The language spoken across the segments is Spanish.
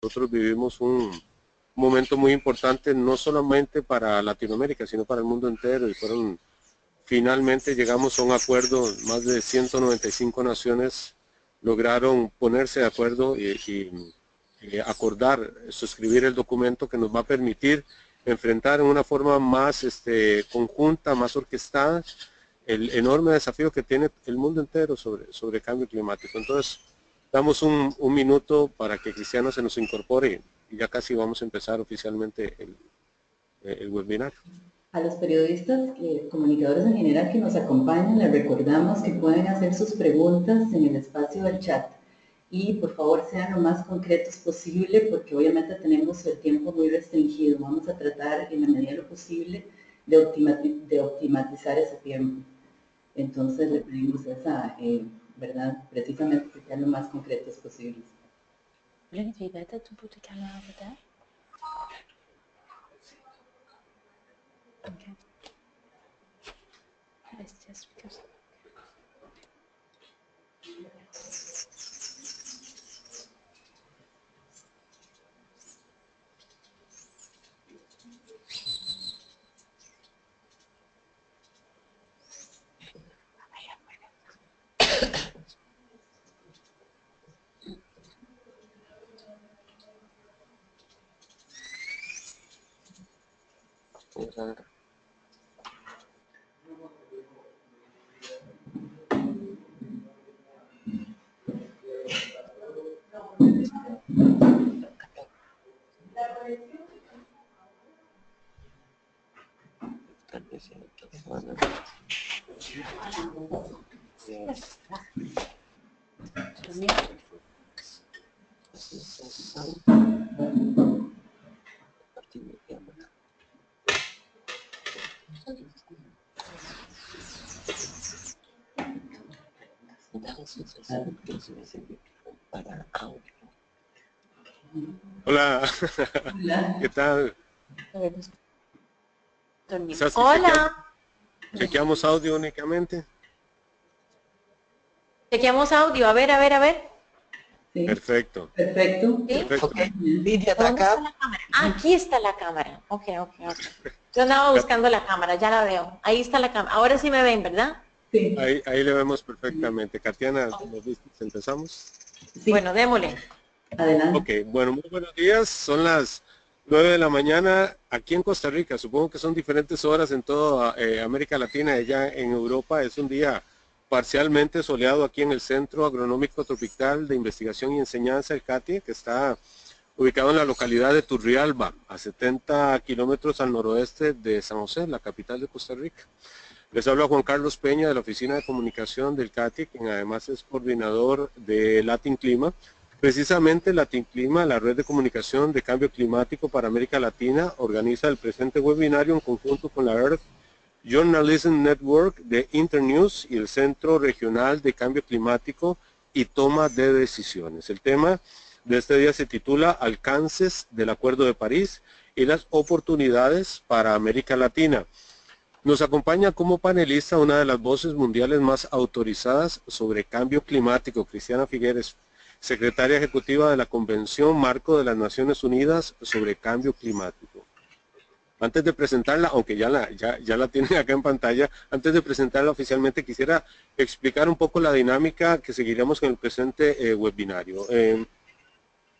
nosotros vivimos un momento muy importante, no solamente para Latinoamérica, sino para el mundo entero, y finalmente llegamos a un acuerdo. Más de 195 naciones lograron ponerse de acuerdo y acordar, suscribir el documento que nos va a permitir enfrentar en una forma más conjunta, más orquestada, el enorme desafío que tiene el mundo entero sobre cambio climático. Entonces, damos un minuto para que Cristiana se nos incorpore y ya casi vamos a empezar oficialmente el webinar. A los periodistas, comunicadores en general que nos acompañan, les recordamos que pueden hacer sus preguntas en el espacio del chat. Y por favor sean lo más concretos posible, porque obviamente tenemos el tiempo muy restringido. Vamos a tratar en la medida de lo posible de optimizar ese tiempo. Entonces le pedimos esa, ¿verdad? Precisamente que sean lo más concretos posibles. Okay. It's just because. Hola, ¿qué tal? Hola. ¿Chequeamos audio únicamente? Chequeamos audio, a ver. ¿Sí? Perfecto. Perfecto. ¿Sí? Perfecto. Okay. Lidia, está ¿Dónde está acá. la cámara? Aquí está la cámara. Ok. Yo andaba buscando la cámara, ya la veo. Ahí está la cámara. Ahora sí me ven, ¿verdad? Sí. Ahí le vemos perfectamente. Katiana, ¿nos dices? ¿Empezamos? Sí. Bueno, démosle. Adelante. Ok, bueno, muy buenos días. Son las 9 de la mañana aquí en Costa Rica. Supongo que son diferentes horas en toda América Latina. Allá en Europa es un día parcialmente soleado aquí en el Centro Agronómico Tropical de Investigación y Enseñanza, el CATI, que está ubicado en la localidad de Turrialba, a 70 kilómetros al noroeste de San José, la capital de Costa Rica. Les habla Juan Carlos Peña de la Oficina de Comunicación del CATI, quien además es coordinador de Latin Clima. Precisamente Latin Clima, la red de comunicación de cambio climático para América Latina, organiza el presente webinario en conjunto con la Earth Journalism Network de Internews y el Centro Regional de Cambio Climático y Toma de Decisiones. El tema de este día se titula Alcances del Acuerdo de París y las oportunidades para América Latina. Nos acompaña como panelista una de las voces mundiales más autorizadas sobre cambio climático, Cristiana Figueres, secretaria ejecutiva de la Convención Marco de las Naciones Unidas sobre Cambio Climático. Antes de presentarla, aunque ya la tienen acá en pantalla, antes de presentarla oficialmente quisiera explicar un poco la dinámica que seguiremos en el presente webinario.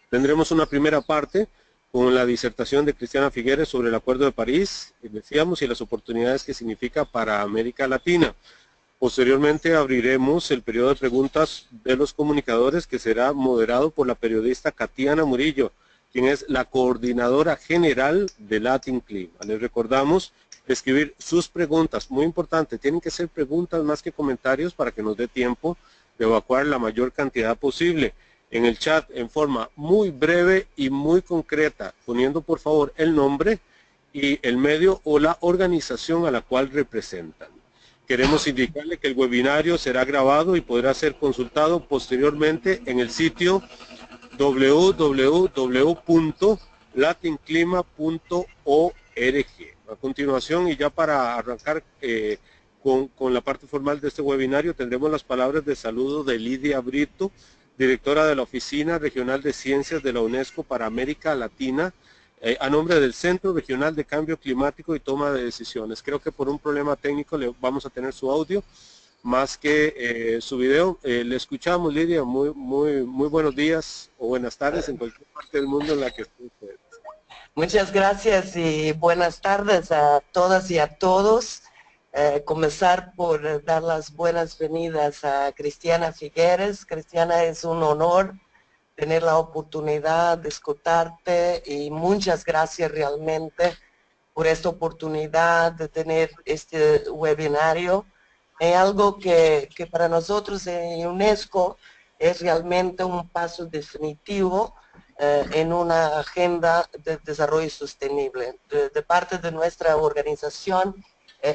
Tendremos una primera parte con la disertación de Cristiana Figueres sobre el Acuerdo de París, decíamos, y las oportunidades que significa para América Latina. Posteriormente abriremos el periodo de preguntas de los comunicadores, que será moderado por la periodista Katiana Murillo, quien es la coordinadora general de Latin Clima. Les recordamos escribir sus preguntas, muy importante, tienen que ser preguntas más que comentarios para que nos dé tiempo de evacuar la mayor cantidad posible. En el chat, en forma muy breve y muy concreta, poniendo por favor el nombre y el medio o la organización a la cual representan. Queremos indicarle que el webinario será grabado y podrá ser consultado posteriormente en el sitio www.latinclima.org. A continuación, y ya para arrancar con la parte formal de este webinario, tendremos las palabras de saludo de Lidia Brito, directora de la Oficina Regional de Ciencias de la UNESCO para América Latina, a nombre del Centro Regional de Cambio Climático y Toma de Decisiones. Creo que por un problema técnico le vamos a tener su audio más que su video. Le escuchamos, Lidia. Muy buenos días o buenas tardes en cualquier parte del mundo en la que esté usted. Muchas gracias y buenas tardes a todas y a todos. Comenzar por dar las buenas venidas a Cristiana Figueres. Cristiana, es un honor tener la oportunidad de escucharte y muchas gracias realmente por esta oportunidad de tener este webinario. Es algo que para nosotros en UNESCO es realmente un paso definitivo en una agenda de desarrollo sostenible. De parte de nuestra organización,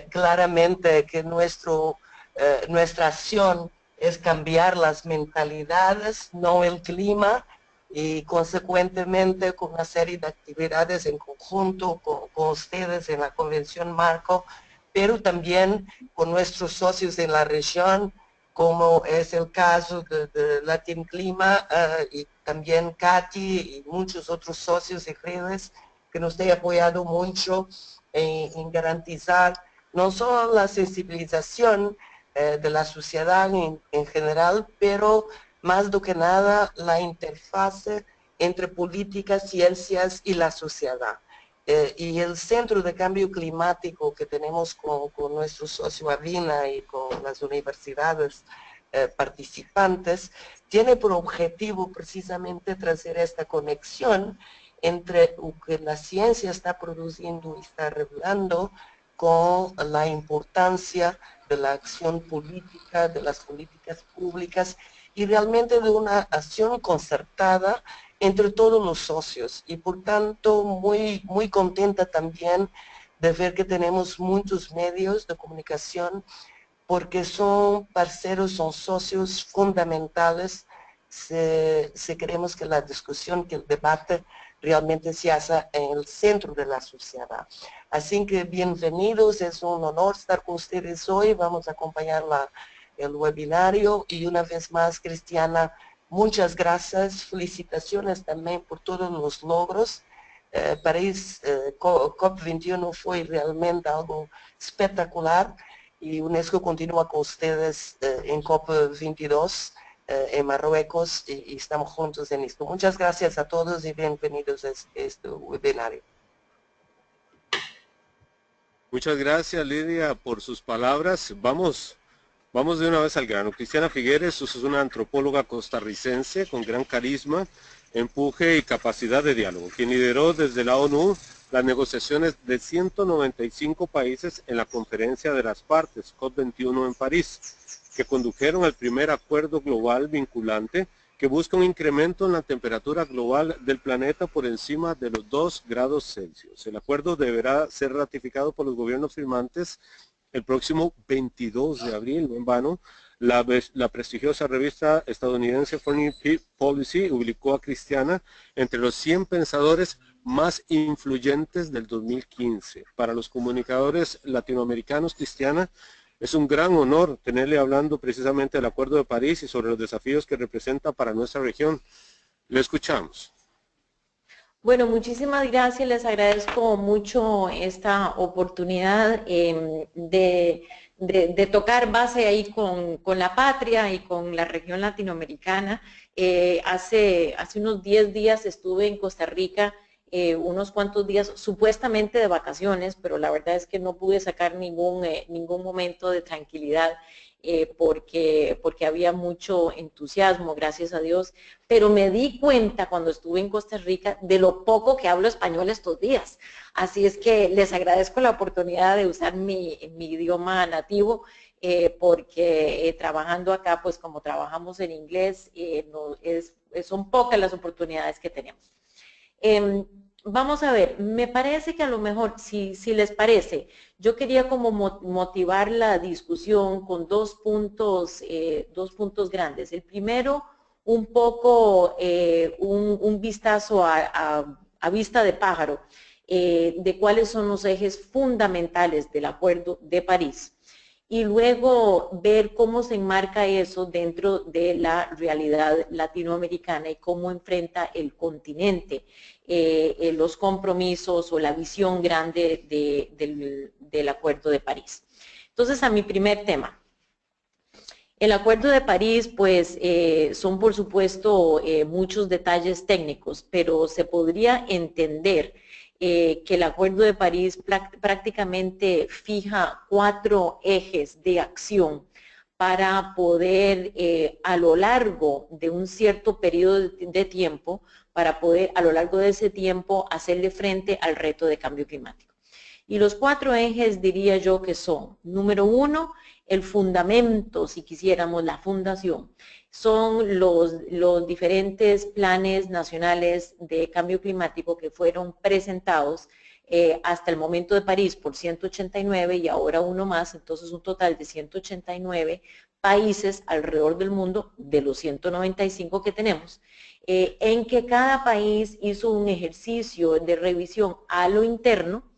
claramente que nuestra acción es cambiar las mentalidades, no el clima, y consecuentemente con una serie de actividades en conjunto con ustedes en la Convención Marco, pero también con nuestros socios en la región, como es el caso de Latin Clima y también Katy y muchos otros socios y redes que nos han apoyado mucho en garantizar no solo la sensibilización de la sociedad en general, pero más do que nada la interfase entre políticas, ciencias y la sociedad. Y el Centro de Cambio Climático que tenemos con nuestro socio Avina y con las universidades participantes, tiene por objetivo precisamente traer esta conexión entre lo que la ciencia está produciendo y está revelando con la importancia de la acción política, de las políticas públicas y realmente de una acción concertada entre todos los socios. Y por tanto muy contenta también de ver que tenemos muchos medios de comunicación porque son parceros, son socios fundamentales si queremos que la discusión, que el debate realmente se haga en el centro de la sociedad. Así que bienvenidos, es un honor estar con ustedes hoy, vamos a acompañar el webinario y una vez más, Cristiana, muchas gracias, felicitaciones también por todos los logros. París COP21 fue realmente algo espectacular y UNESCO continúa con ustedes en COP22 en Marruecos y estamos juntos en esto. Muchas gracias a todos y bienvenidos a este webinario. Muchas gracias, Lidia, por sus palabras. Vamos de una vez al grano. Cristiana Figueres es una antropóloga costarricense con gran carisma, empuje y capacidad de diálogo, quien lideró desde la ONU las negociaciones de 195 países en la Conferencia de las Partes, COP21 en París, que condujeron al primer acuerdo global vinculante que busca un incremento en la temperatura global del planeta por encima de los 2 grados Celsius. El acuerdo deberá ser ratificado por los gobiernos firmantes el próximo 22 de abril, no en vano. La prestigiosa revista estadounidense Foreign Policy ubicó a Cristiana entre los 100 pensadores más influyentes del 2015. Para los comunicadores latinoamericanos, Cristiana, es un gran honor tenerle hablando precisamente del Acuerdo de París y sobre los desafíos que representa para nuestra región. Le escuchamos. Bueno, muchísimas gracias, les agradezco mucho esta oportunidad de tocar base ahí con la patria y con la región latinoamericana. Hace unos 10 días estuve en Costa Rica, unos cuantos días supuestamente de vacaciones, pero la verdad es que no pude sacar ningún momento de tranquilidad. Porque había mucho entusiasmo, gracias a Dios, pero me di cuenta cuando estuve en Costa Rica de lo poco que hablo español estos días. Así es que les agradezco la oportunidad de usar mi idioma nativo, porque trabajando acá, pues como trabajamos en inglés, son pocas las oportunidades que tenemos. Vamos a ver, me parece que a lo mejor, si les parece, yo quería como motivar la discusión con dos puntos grandes. El primero, un poco un vistazo a vista de pájaro de cuáles son los ejes fundamentales del Acuerdo de París. y luego ver cómo se enmarca eso dentro de la realidad latinoamericana y cómo enfrenta el continente los compromisos o la visión grande del Acuerdo de París. Entonces, a mi primer tema. El Acuerdo de París, pues, son por supuesto muchos detalles técnicos, pero se podría entender que el Acuerdo de París prácticamente fija 4 ejes de acción para poder, a lo largo de un cierto periodo de tiempo, para poder, a lo largo de ese tiempo, hacerle frente al reto de cambio climático. Y los 4 ejes diría yo que son, número 1, el fundamento, si quisiéramos, la fundación, son los diferentes planes nacionales de cambio climático que fueron presentados hasta el momento de París por 189 y ahora uno más, entonces un total de 189 países alrededor del mundo, de los 195 que tenemos, en que cada país hizo un ejercicio de revisión a lo interno,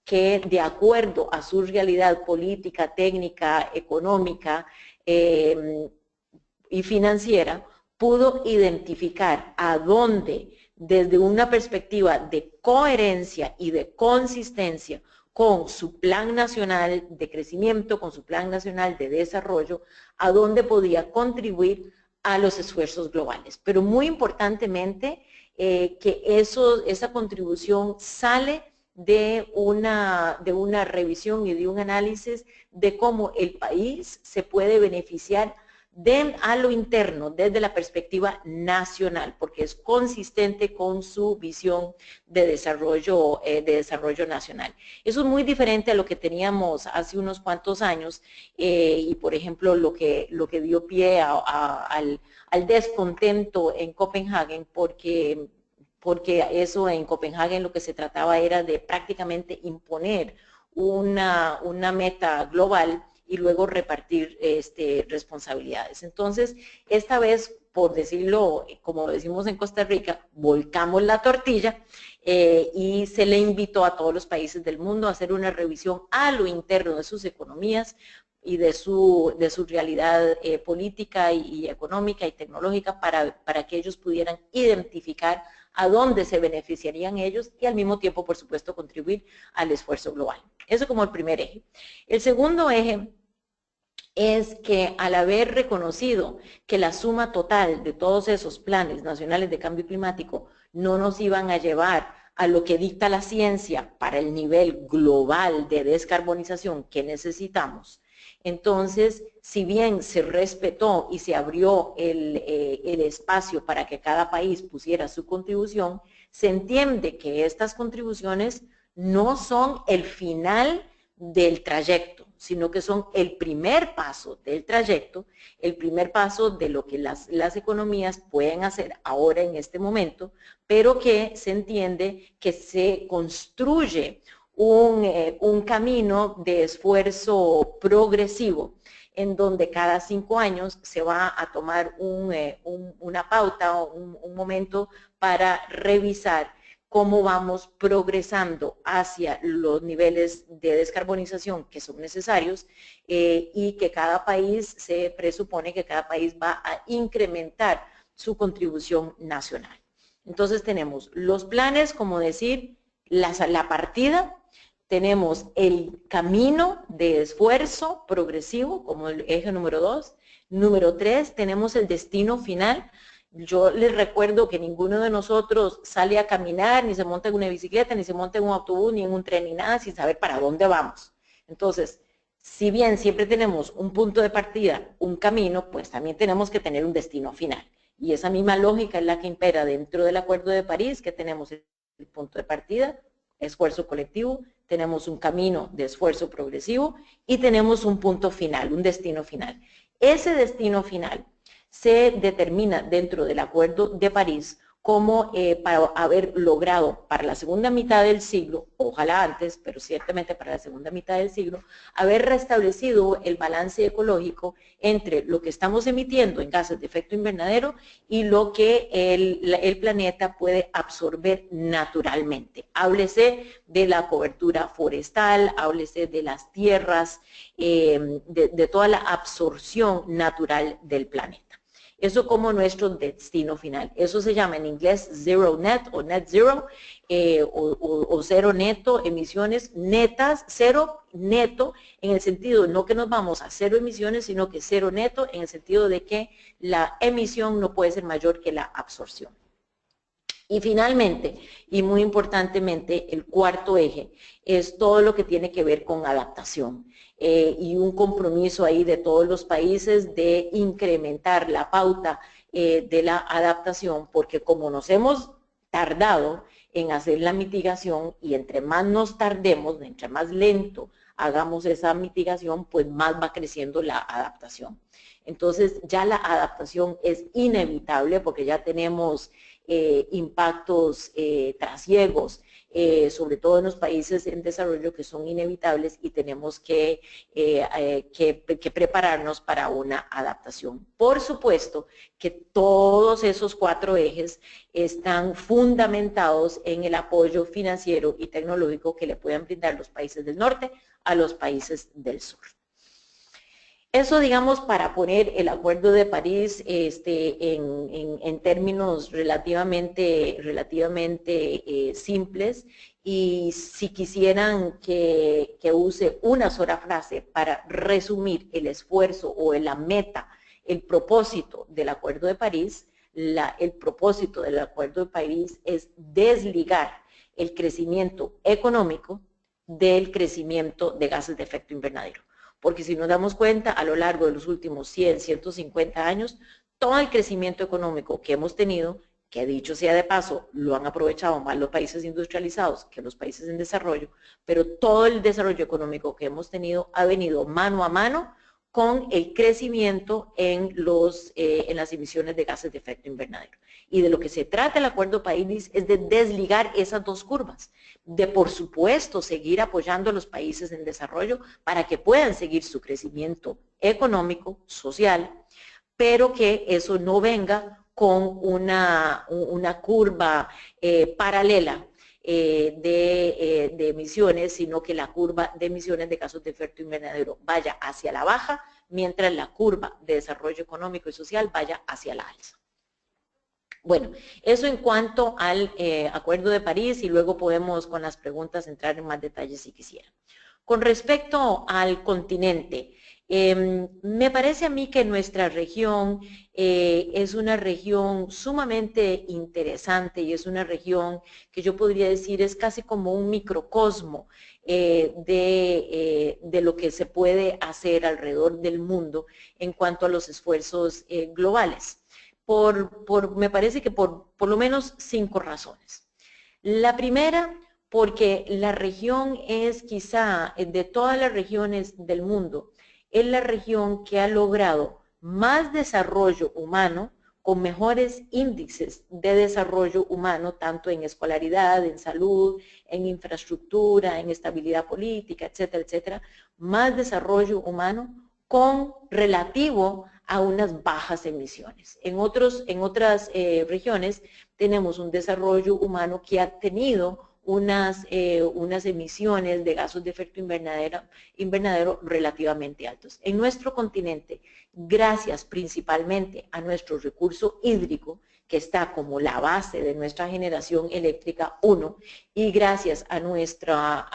que de acuerdo a su realidad política, técnica, económica y financiera, pudo identificar a dónde, desde una perspectiva de coherencia y de consistencia con su plan nacional de crecimiento, con su plan nacional de desarrollo, a dónde podía contribuir a los esfuerzos globales. Pero muy importantemente, que esa contribución sale de una revisión y de un análisis de cómo el país se puede beneficiar a lo interno, desde la perspectiva nacional, porque es consistente con su visión de desarrollo nacional. Eso es muy diferente a lo que teníamos hace unos cuantos años y, por ejemplo, lo que dio pie al descontento en Copenhague, porque eso en Copenhague lo que se trataba era de prácticamente imponer una meta global y luego repartir responsabilidades. Entonces, esta vez, por decirlo, como decimos en Costa Rica, volcamos la tortilla y se le invitó a todos los países del mundo a hacer una revisión a lo interno de sus economías y de su realidad política y económica y tecnológica para que ellos pudieran identificar a dónde se beneficiarían ellos y al mismo tiempo, por supuesto, contribuir al esfuerzo global. Eso como el primer eje. El segundo eje es que al haber reconocido que la suma total de todos esos planes nacionales de cambio climático no nos iban a llevar a lo que dicta la ciencia para el nivel global de descarbonización que necesitamos, entonces, si bien se respetó y se abrió el espacio para que cada país pusiera su contribución, se entiende que estas contribuciones no son el final del trayecto, sino que son el primer paso del trayecto, el primer paso de lo que las economías pueden hacer ahora en este momento, pero que se entiende que se construye un camino de esfuerzo progresivo en donde cada 5 años se va a tomar una pauta o un momento para revisar cómo vamos progresando hacia los niveles de descarbonización que son necesarios y que cada país, se presupone que cada país va a incrementar su contribución nacional. Entonces tenemos los planes, como decir, la partida, tenemos el camino de esfuerzo progresivo como el eje número 2. Número 3, tenemos el destino final. Yo les recuerdo que ninguno de nosotros sale a caminar, ni se monta en una bicicleta, ni se monta en un autobús, ni en un tren, ni nada, sin saber para dónde vamos. Entonces, si bien siempre tenemos un punto de partida, un camino, pues también tenemos que tener un destino final. Y esa misma lógica es la que impera dentro del Acuerdo de París, que tenemos el punto de partida, esfuerzo colectivo, tenemos un camino de esfuerzo progresivo y tenemos un punto final, un destino final. Ese destino final se determina dentro del Acuerdo de París como para haber logrado para la segunda mitad del siglo, ojalá antes, pero ciertamente para la segunda mitad del siglo, haber restablecido el balance ecológico entre lo que estamos emitiendo en gases de efecto invernadero y lo que el planeta puede absorber naturalmente. Háblese de la cobertura forestal, háblese de las tierras, de toda la absorción natural del planeta. Eso como nuestro destino final. Eso se llama en inglés zero net o net zero o cero neto, emisiones netas, cero neto en el sentido no que nos vamos a cero emisiones, sino que cero neto en el sentido de que la emisión no puede ser mayor que la absorción. Y finalmente, y muy importantemente, el cuarto eje es todo lo que tiene que ver con adaptación. Y un compromiso ahí de todos los países de incrementar la pauta de la adaptación, porque como nos hemos tardado en hacer la mitigación y entre más nos tardemos, entre más lento hagamos esa mitigación, pues más va creciendo la adaptación. Entonces ya la adaptación es inevitable porque ya tenemos impactos trasiegos, sobre todo en los países en desarrollo que son inevitables y tenemos que prepararnos para una adaptación. Por supuesto que todos esos cuatro ejes están fundamentados en el apoyo financiero y tecnológico que le puedan brindar los países del norte a los países del sur. Eso, digamos, para poner el Acuerdo de París en términos relativamente simples, y si quisieran que use una sola frase para resumir el esfuerzo o la meta, el propósito del Acuerdo de París, el propósito del Acuerdo de París es desligar el crecimiento económico del crecimiento de gases de efecto invernadero. Porque si nos damos cuenta, a lo largo de los últimos 100, 150 años, todo el crecimiento económico que hemos tenido, que dicho sea de paso, lo han aprovechado más los países industrializados que los países en desarrollo, pero todo el desarrollo económico que hemos tenido ha venido mano a mano con el crecimiento en las emisiones de gases de efecto invernadero. Y de lo que se trata el Acuerdo París es de desligar esas dos curvas, de por supuesto seguir apoyando a los países en desarrollo para que puedan seguir su crecimiento económico, social, pero que eso no venga con una curva paralela de emisiones, sino que la curva de emisiones de gases de efecto invernadero vaya hacia la baja, mientras la curva de desarrollo económico y social vaya hacia la alza. Bueno, eso en cuanto al Acuerdo de París, y luego podemos con las preguntas entrar en más detalles si quisieran. Con respecto al continente, me parece a mí que nuestra región es una región sumamente interesante y es una región que yo podría decir es casi como un microcosmo de lo que se puede hacer alrededor del mundo en cuanto a los esfuerzos globales. Me parece que por lo menos 5 razones. La primera, porque la región es quizá de todas las regiones del mundo, es la región que ha logrado más desarrollo humano con mejores índices de desarrollo humano, tanto en escolaridad, en salud, en infraestructura, en estabilidad política, etcétera, etcétera, más desarrollo humano con relativo a unas bajas emisiones. En otras regiones tenemos un desarrollo humano que ha tenido unas emisiones de gases de efecto invernadero relativamente altos. En nuestro continente, gracias principalmente a nuestro recurso hídrico, que está como la base de nuestra generación eléctrica, y gracias a nuestra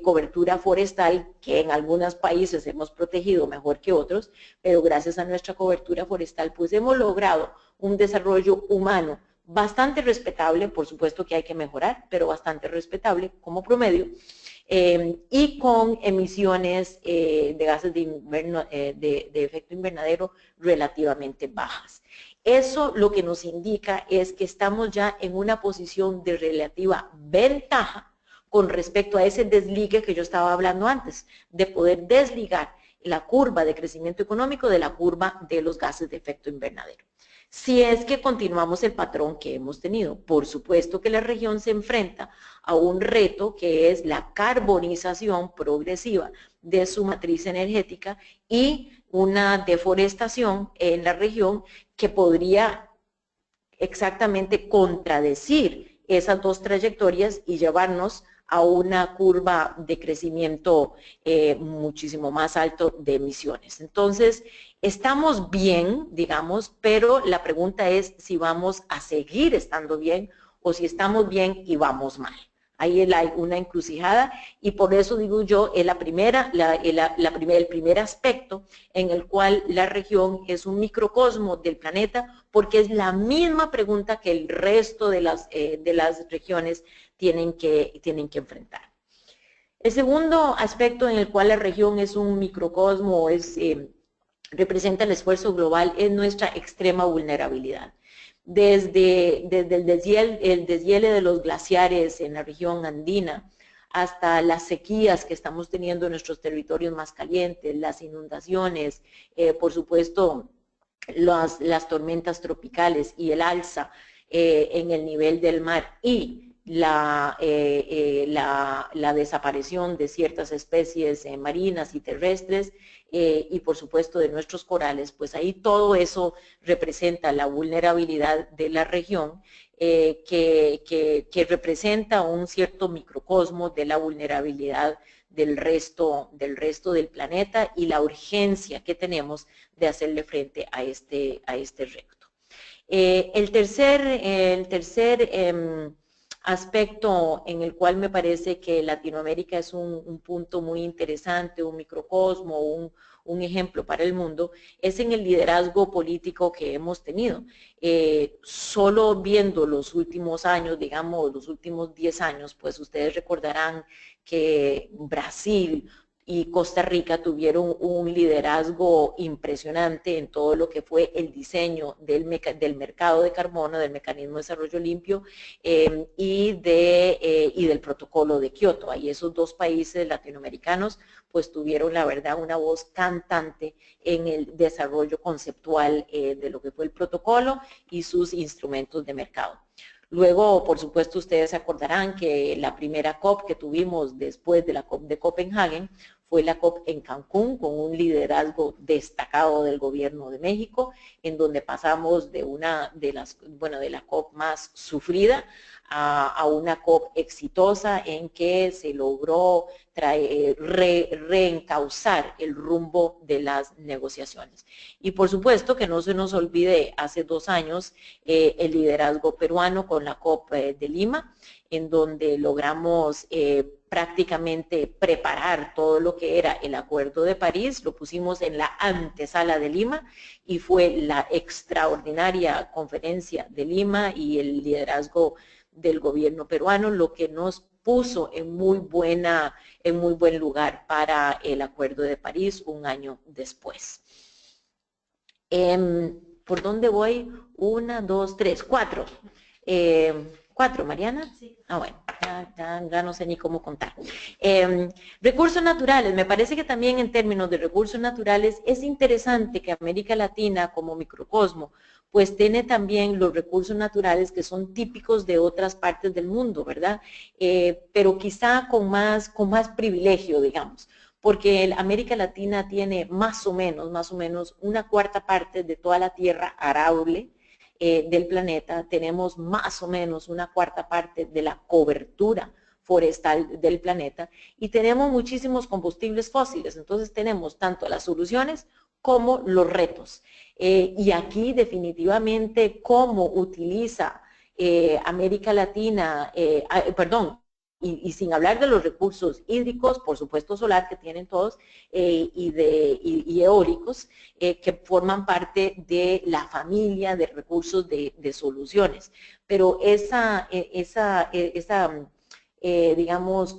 cobertura forestal, que en algunos países hemos protegido mejor que otros, pero gracias a nuestra cobertura forestal, pues hemos logrado un desarrollo humano bastante respetable, por supuesto que hay que mejorar, pero bastante respetable como promedio, y con emisiones de gases de efecto invernadero relativamente bajas. Eso lo que nos indica es que estamos ya en una posición de relativa ventaja con respecto a ese desligue que yo estaba hablando antes, de poder desligar la curva de crecimiento económico de la curva de los gases de efecto invernadero. si es que continuamos el patrón que hemos tenido. Por supuesto que la región se enfrenta a un reto que es la carbonización progresiva de su matriz energética y una deforestación en la región que podría exactamente contradecir esas dos trayectorias y llevarnos a una curva de crecimiento muchísimo más alto de emisiones. Entonces, estamos bien, digamos, pero la pregunta es si vamos a seguir estando bien o si estamos bien y vamos mal. Ahí hay una encrucijada y por eso digo yo, es el primer aspecto en el cual la región es un microcosmo del planeta, porque es la misma pregunta que el resto de las regiones tienen que enfrentar. El segundo aspecto en el cual la región es un microcosmo, representa el esfuerzo global, es nuestra extrema vulnerabilidad. Desde el deshiele de los glaciares en la región andina hasta las sequías que estamos teniendo en nuestros territorios más calientes, las inundaciones, por supuesto, las tormentas tropicales y el alza en el nivel del mar y la desaparición de ciertas especies marinas y terrestres y por supuesto de nuestros corales, pues ahí todo eso representa la vulnerabilidad de la región que representa un cierto microcosmo de la vulnerabilidad del resto del planeta y la urgencia que tenemos de hacerle frente a este reto. El tercer aspecto en el cual me parece que Latinoamérica es un punto muy interesante, un microcosmo, un ejemplo para el mundo, es en el liderazgo político que hemos tenido. Solo viendo los últimos años, digamos los últimos 10 años, pues ustedes recordarán que Brasil y Costa Rica tuvieron un liderazgo impresionante en todo lo que fue el diseño del mercado de carbono, del mecanismo de desarrollo limpio y del protocolo de Kioto. Ahí esos dos países latinoamericanos pues tuvieron la verdad una voz cantante en el desarrollo conceptual de lo que fue el protocolo y sus instrumentos de mercado. Luego, por supuesto, ustedes se acordarán que la primera COP que tuvimos después de la COP de Copenhague fue la COP en Cancún con un liderazgo destacado del gobierno de México, en donde pasamos de la COP más sufrida a una COP exitosa en que se logró reencauzar el rumbo de las negociaciones. Y por supuesto que no se nos olvide hace 2 años el liderazgo peruano con la COP de Lima, en donde logramos prácticamente preparar todo lo que era el Acuerdo de París, lo pusimos en la antesala de Lima y fue la extraordinaria conferencia de Lima y el liderazgo del gobierno peruano lo que nos puso en muy buen lugar para el Acuerdo de París un año después. ¿Por dónde voy? 1, 2, 3, 4. 4, Mariana. Sí. Bueno, ya no sé ni cómo contar. Recursos naturales. Me parece que también en términos de recursos naturales es interesante que América Latina como microcosmo pues tiene también los recursos naturales que son típicos de otras partes del mundo, ¿verdad? Pero quizá con más privilegio, digamos, porque América Latina tiene más o menos 1/4 parte de toda la tierra arable del planeta, tenemos más o menos 1/4 parte de la cobertura forestal del planeta y tenemos muchísimos combustibles fósiles, entonces tenemos tanto las soluciones como los retos. Y aquí definitivamente cómo utiliza América Latina, y sin hablar de los recursos hídricos, por supuesto solar que tienen todos, y eólicos, que forman parte de la familia de recursos de soluciones. Pero digamos,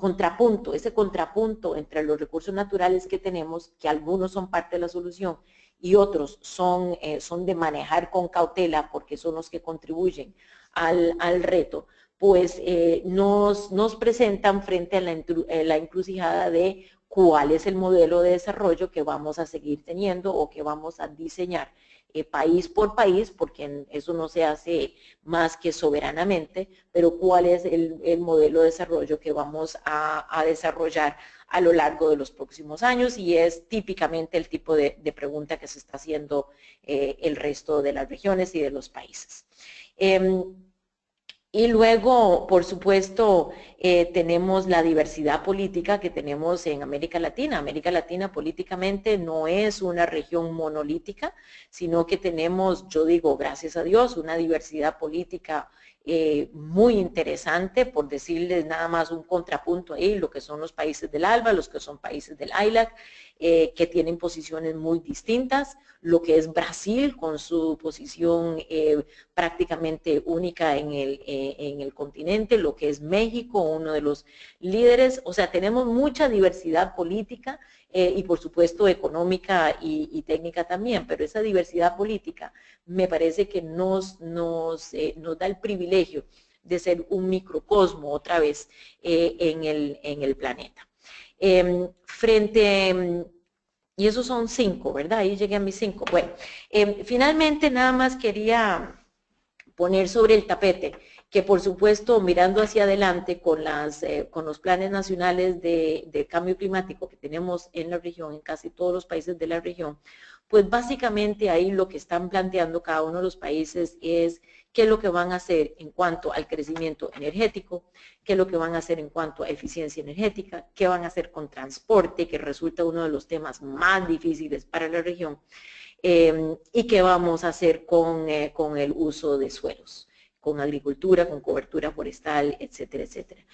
ese contrapunto entre los recursos naturales que tenemos, que algunos son parte de la solución y otros son de manejar con cautela porque son los que contribuyen al reto, pues nos presentan frente a la encrucijada de cuál es el modelo de desarrollo que vamos a seguir teniendo o que vamos a diseñar país por país, porque eso no se hace más que soberanamente, pero cuál es el modelo de desarrollo que vamos a desarrollar a lo largo de los próximos años, y es típicamente el tipo de pregunta que se está haciendo el resto de las regiones y de los países. Y luego, por supuesto, tenemos la diversidad política que tenemos en América Latina. América Latina políticamente no es una región monolítica, sino que tenemos, yo digo, gracias a Dios, una diversidad política muy interesante, por decirles nada más un contrapunto ahí, lo que son los países del ALBA, los que son países del ILAC, que tienen posiciones muy distintas, lo que es Brasil con su posición prácticamente única en el continente, lo que es México, uno de los líderes. O sea, tenemos mucha diversidad política y por supuesto económica y técnica también, pero esa diversidad política me parece que nos da el privilegio de ser un microcosmo otra vez en el planeta. Y esos son 5, ¿verdad? Ahí llegué a mis 5. Bueno, finalmente nada más quería poner sobre el tapete que por supuesto mirando hacia adelante con los planes nacionales de cambio climático que tenemos en la región, en casi todos los países de la región, pues básicamente ahí lo que están planteando cada uno de los países es qué es lo que van a hacer en cuanto al crecimiento energético, qué es lo que van a hacer en cuanto a eficiencia energética, qué van a hacer con transporte, que resulta uno de los temas más difíciles para la región, y qué vamos a hacer con el uso de suelos, con agricultura, con cobertura forestal, etcétera, etcétera.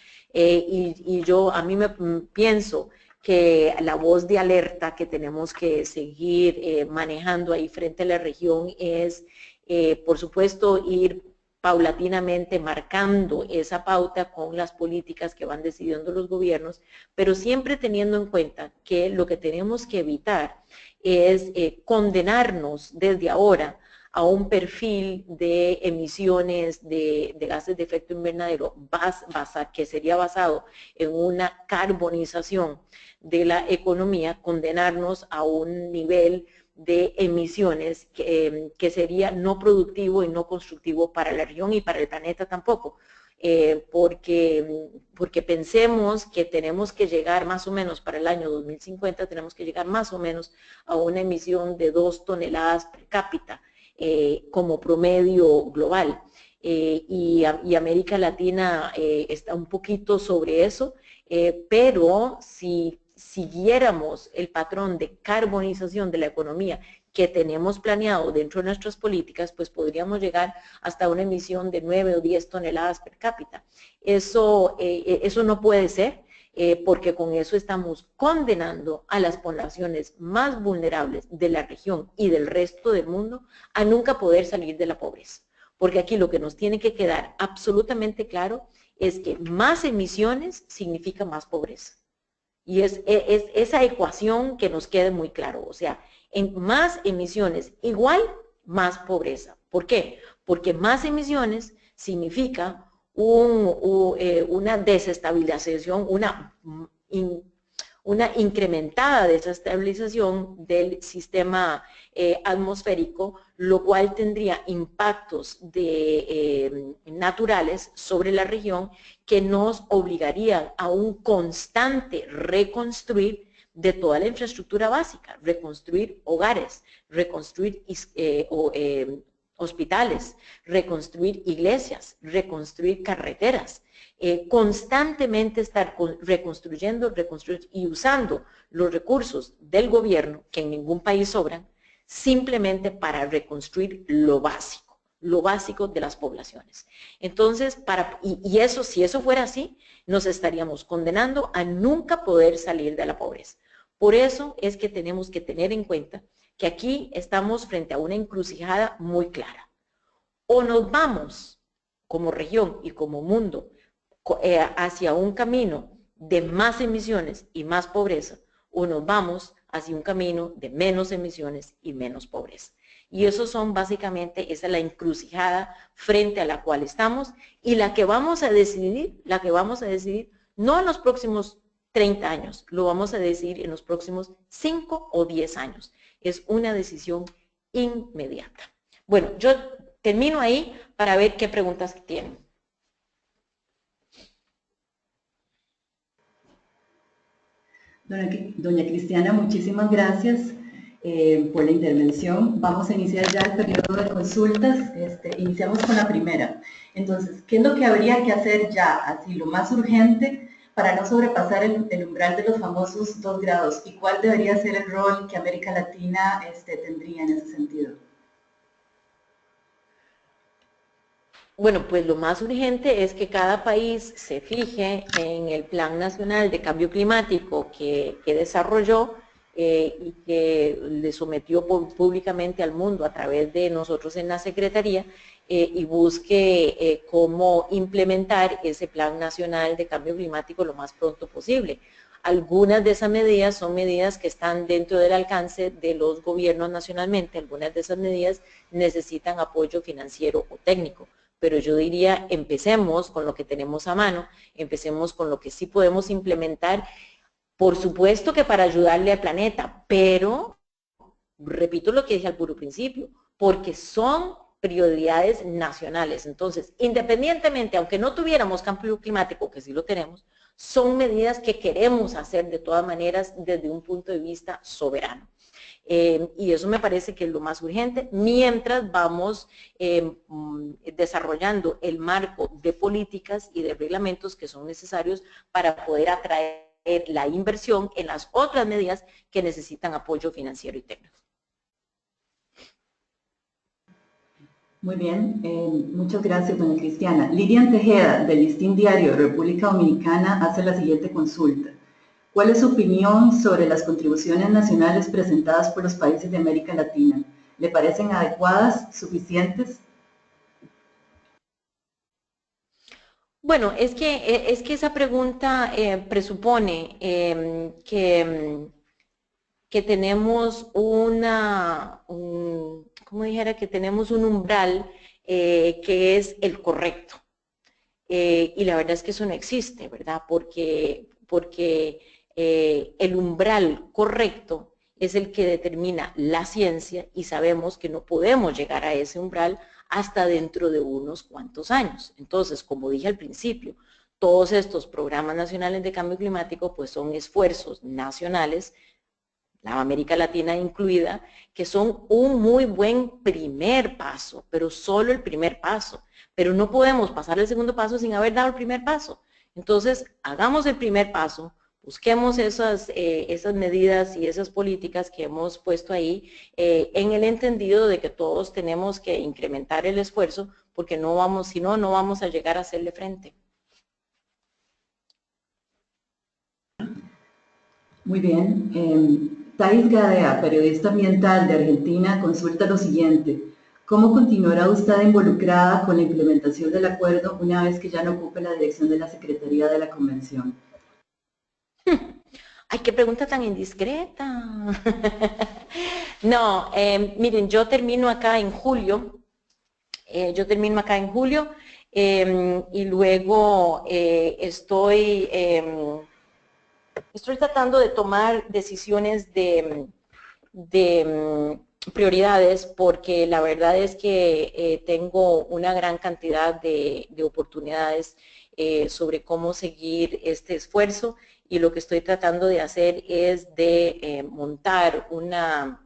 A mí me pienso que la voz de alerta que tenemos que seguir manejando ahí frente a la región es, por supuesto, ir paulatinamente marcando esa pauta con las políticas que van decidiendo los gobiernos, pero siempre teniendo en cuenta que lo que tenemos que evitar es condenarnos desde ahora a un perfil de emisiones de gases de efecto invernadero que sería basado en una carbonización de la economía, condenarnos a un nivel de emisiones que sería no productivo y no constructivo para la región y para el planeta tampoco. Porque pensemos que tenemos que llegar más o menos para el año 2050, tenemos que llegar más o menos a una emisión de 2 toneladas per cápita como promedio global. Y América Latina está un poquito sobre eso, pero si siguiéramos el patrón de carbonización de la economía que tenemos planeado dentro de nuestras políticas, pues podríamos llegar hasta una emisión de 9 o 10 toneladas per cápita. Eso no puede ser, porque con eso estamos condenando a las poblaciones más vulnerables de la región y del resto del mundo a nunca poder salir de la pobreza. Porque aquí lo que nos tiene que quedar absolutamente claro es que más emisiones significa más pobreza. Y es esa ecuación que nos quede muy claro. O sea, en más emisiones igual más pobreza. ¿Por qué? Porque más emisiones significa una desestabilización, una incrementada desestabilización del sistema atmosférico, lo cual tendría impactos naturales sobre la región que nos obligarían a un constante reconstruir de toda la infraestructura básica, reconstruir hogares, reconstruir hospitales, reconstruir iglesias, reconstruir carreteras, constantemente estar reconstruyendo y usando los recursos del gobierno, que en ningún país sobran, simplemente para reconstruir lo básico de las poblaciones. Entonces, si eso fuera así, nos estaríamos condenando a nunca poder salir de la pobreza. Por eso es que tenemos que tener en cuenta que aquí estamos frente a una encrucijada muy clara. O nos vamos como región y como mundo hacia un camino de más emisiones y más pobreza, o nos vamos hacia un camino de menos emisiones y menos pobreza. Y eso son básicamente, esa es la encrucijada frente a la cual estamos y la que vamos a decidir no en los próximos 30 años, lo vamos a decidir en los próximos 5 o 10 años. Es una decisión inmediata. Bueno, yo termino ahí para ver qué preguntas tienen. Doña Cristiana, muchísimas gracias por la intervención. Vamos a iniciar ya el periodo de consultas. Iniciamos con la primera. Entonces, ¿qué es lo que habría que hacer ya, así lo más urgente, para no sobrepasar el umbral de los famosos 2 grados? ¿Y cuál debería ser el rol que América Latina tendría en ese sentido? Bueno, pues lo más urgente es que cada país se fije en el Plan Nacional de Cambio Climático que desarrolló y que le sometió públicamente al mundo a través de nosotros en la Secretaría y busque cómo implementar ese Plan Nacional de Cambio Climático lo más pronto posible. Algunas de esas medidas son medidas que están dentro del alcance de los gobiernos nacionalmente, algunas de esas medidas necesitan apoyo financiero o técnico. Pero yo diría, empecemos con lo que tenemos a mano, empecemos con lo que sí podemos implementar, por supuesto que para ayudarle al planeta, pero, repito lo que dije al puro principio, porque son prioridades nacionales. Entonces, independientemente, aunque no tuviéramos cambio climático, que sí lo tenemos, son medidas que queremos hacer de todas maneras desde un punto de vista soberano. Y eso me parece que es lo más urgente, mientras vamos desarrollando el marco de políticas y de reglamentos que son necesarios para poder atraer la inversión en las otras medidas que necesitan apoyo financiero y técnico. Muy bien, muchas gracias, doña Cristiana. Lilian Tejeda, del Listín Diario República Dominicana, hace la siguiente consulta. ¿Cuál es su opinión sobre las contribuciones nacionales presentadas por los países de América Latina? ¿Le parecen adecuadas, suficientes? Bueno, es que esa pregunta presupone que tenemos como dijera, que tenemos un umbral que es el correcto. Y la verdad es que eso no existe, ¿verdad? Porque el umbral correcto es el que determina la ciencia y sabemos que no podemos llegar a ese umbral hasta dentro de unos cuantos años. Entonces, como dije al principio, todos estos programas nacionales de cambio climático pues son esfuerzos nacionales, la América Latina incluida, que son un muy buen primer paso, pero solo el primer paso. Pero no podemos pasar el segundo paso sin haber dado el primer paso. Entonces, hagamos el primer paso, busquemos esas medidas y esas políticas que hemos puesto ahí en el entendido de que todos tenemos que incrementar el esfuerzo porque si no, no vamos a llegar a hacerle frente. Muy bien. Thais Gadea, periodista ambiental de Argentina, consulta lo siguiente. ¿Cómo continuará usted involucrada con la implementación del acuerdo una vez que ya no ocupe la dirección de la Secretaría de la Convención? ¡Ay, qué pregunta tan indiscreta! No, miren, yo termino acá en julio. Y luego estoy tratando de tomar decisiones de prioridades porque la verdad es que tengo una gran cantidad de oportunidades sobre cómo seguir este esfuerzo y lo que estoy tratando de hacer es de montar una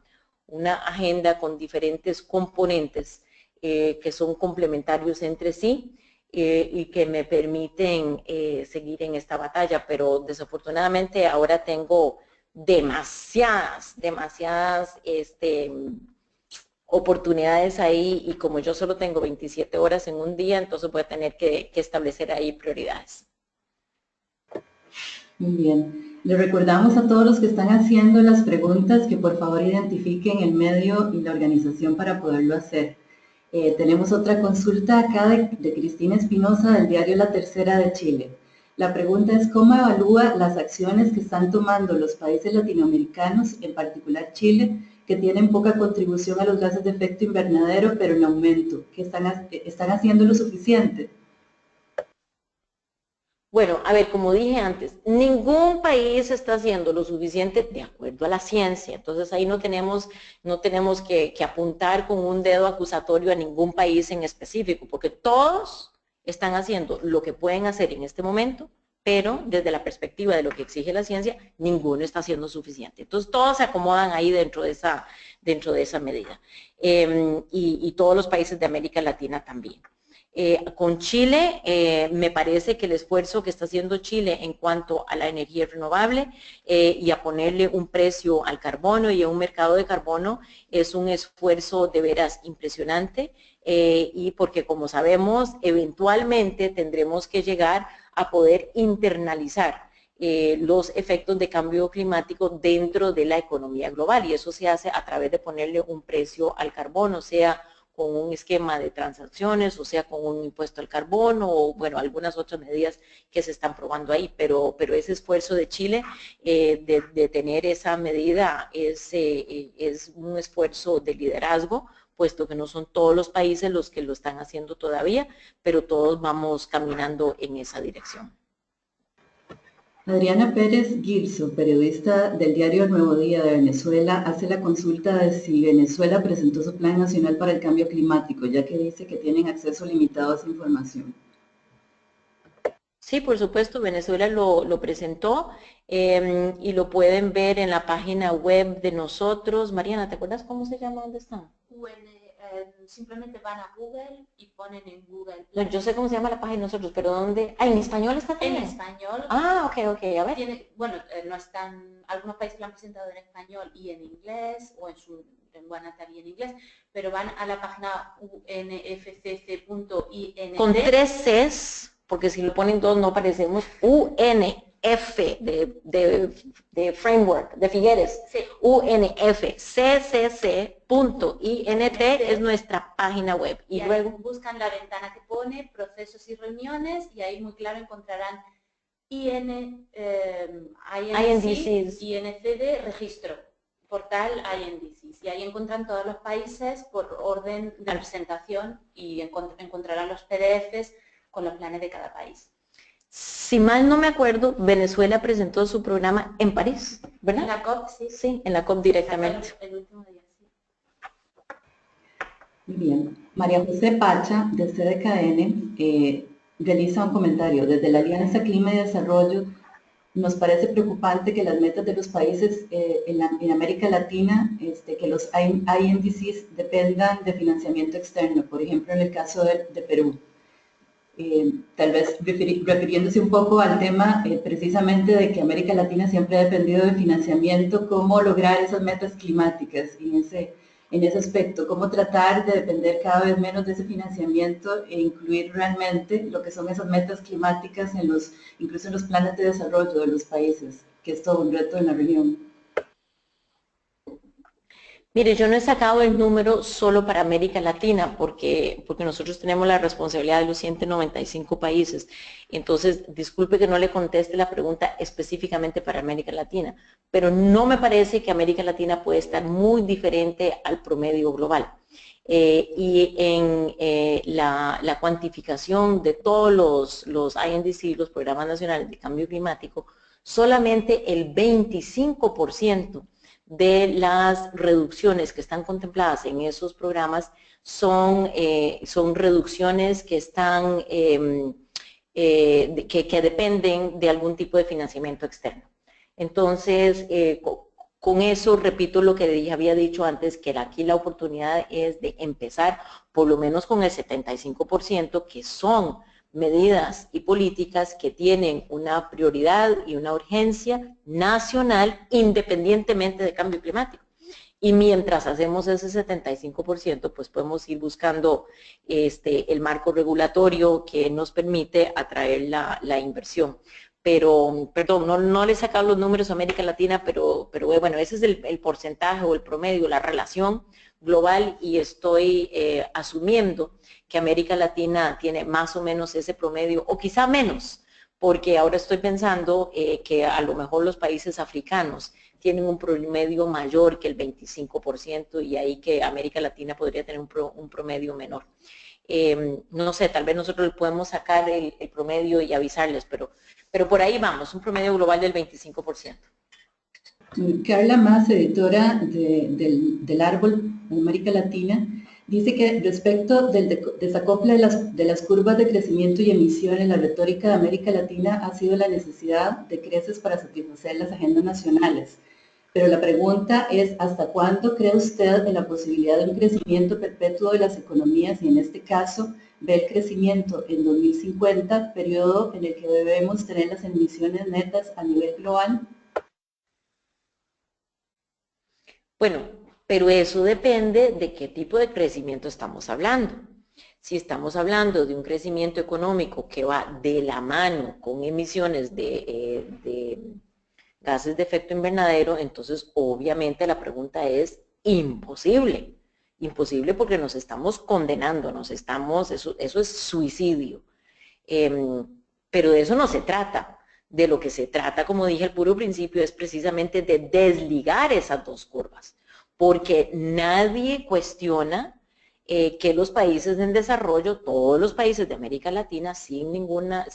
agenda con diferentes componentes que son complementarios entre sí y que me permiten seguir en esta batalla, pero desafortunadamente ahora tengo demasiadas oportunidades ahí y como yo solo tengo 27 horas en un día, entonces voy a tener que establecer ahí prioridades. Muy bien. Le recordamos a todos los que están haciendo las preguntas que por favor identifiquen el medio y la organización para poderlo hacer. Tenemos otra consulta acá de Cristina Espinosa del diario La Tercera de Chile. La pregunta es, ¿cómo evalúa las acciones que están tomando los países latinoamericanos, en particular Chile, que tienen poca contribución a los gases de efecto invernadero, pero en aumento? ¿Que están haciendo lo suficiente? Bueno, a ver, como dije antes, ningún país está haciendo lo suficiente de acuerdo a la ciencia. Entonces ahí no tenemos que apuntar con un dedo acusatorio a ningún país en específico, porque todos están haciendo lo que pueden hacer en este momento, pero desde la perspectiva de lo que exige la ciencia, ninguno está haciendo suficiente. Entonces todos se acomodan ahí dentro de esa medida. Y todos los países de América Latina también. Con Chile, me parece que el esfuerzo que está haciendo Chile en cuanto a la energía renovable y a ponerle un precio al carbono y a un mercado de carbono es un esfuerzo de veras impresionante y porque como sabemos, eventualmente tendremos que llegar a poder internalizar los efectos de cambio climático dentro de la economía global y eso se hace a través de ponerle un precio al carbono, sea con un esquema de transacciones, o sea, con un impuesto al carbono, o bueno, algunas otras medidas que se están probando ahí, pero ese esfuerzo de Chile de tener esa medida es un esfuerzo de liderazgo, puesto que no son todos los países los que lo están haciendo todavía, pero todos vamos caminando en esa dirección. Adriana Pérez Girso, periodista del diario El Nuevo Día de Venezuela, hace la consulta de si Venezuela presentó su Plan Nacional para el Cambio Climático, ya que dice que tienen acceso limitado a esa información. Sí, por supuesto, Venezuela lo presentó y lo pueden ver en la página web de nosotros. Mariana, ¿te acuerdas cómo se llama? ¿Dónde está? Simplemente van a Google y ponen en Google. No, yo sé cómo se llama la página de nosotros, pero ¿dónde? Ah, ¿en español está también? En español. Ah, ok, a ver. Bueno, no están, algunos países lo han presentado en español y en inglés, o van a estar en inglés, pero van a la página unfcc.int. Con 3 Cs, porque si lo ponen dos no aparecemos, UNF de Framework, de Figueres, sí. UNFCCC.int es nuestra página web. Y luego buscan la ventana que pone procesos y reuniones y ahí muy claro encontrarán INDCs, INCD, registro, portal INDCs. Y ahí encuentran todos los países por orden de presentación y encontrarán los PDFs con los planes de cada país. Si mal no me acuerdo, Venezuela presentó su programa en París, ¿verdad? En la COP, sí. Sí, en la COP directamente. El último día, sí. Muy bien. María José Pacha, de CDKN, realiza un comentario. Desde la Alianza Clima y Desarrollo, nos parece preocupante que las metas de los países en América Latina, que los INDCs dependan de financiamiento externo, por ejemplo, en el caso de Perú. Tal vez refiriéndose un poco al tema precisamente de que América Latina siempre ha dependido de financiamiento, cómo lograr esas metas climáticas en ese aspecto, cómo tratar de depender cada vez menos de ese financiamiento e incluir realmente lo que son esas metas climáticas incluso en los planes de desarrollo de los países, que es todo un reto en la región. Mire, yo no he sacado el número solo para América Latina porque nosotros tenemos la responsabilidad de los 195 países. Entonces, disculpe que no le conteste la pregunta específicamente para América Latina, pero no me parece que América Latina puede estar muy diferente al promedio global. Y en la cuantificación de todos los INDC, los Programas Nacionales de Cambio Climático, solamente el 25% de las reducciones que están contempladas en esos programas son reducciones que están que dependen de algún tipo de financiamiento externo. Entonces, con eso repito lo que había dicho antes, que aquí la oportunidad es de empezar por lo menos con el 75%, que son medidas y políticas que tienen una prioridad y una urgencia nacional independientemente de cambio climático. Y mientras hacemos ese 75%, pues podemos ir buscando el marco regulatorio que nos permite atraer la inversión. Pero, perdón, no le he sacado los números a América Latina, pero bueno, ese es el porcentaje o el promedio, la relación global y estoy asumiendo que América Latina tiene más o menos ese promedio, o quizá menos, porque ahora estoy pensando que a lo mejor los países africanos tienen un promedio mayor que el 25% y ahí que América Latina podría tener un promedio menor. No sé, tal vez nosotros podemos sacar el promedio y avisarles, pero por ahí vamos, un promedio global del 25%. Carla Mas, editora del Árbol en América Latina, dice que respecto del desacople de las curvas de crecimiento y emisión, la retórica de América Latina ha sido la necesidad de creces para satisfacer las agendas nacionales. Pero la pregunta es, ¿hasta cuándo cree usted en la posibilidad de un crecimiento perpetuo de las economías? Y en este caso, ve el crecimiento en 2050, periodo en el que debemos tener las emisiones netas a nivel global. Bueno, pero eso depende de qué tipo de crecimiento estamos hablando. Si estamos hablando de un crecimiento económico que va de la mano con emisiones de gases de efecto invernadero, entonces obviamente la pregunta es imposible. Imposible porque nos estamos condenando, eso es suicidio. Pero de eso no se trata. De lo que se trata, como dije al puro principio, es precisamente de desligar esas dos curvas. Porque nadie cuestiona que los países en desarrollo, todos los países de América Latina, sin ninguna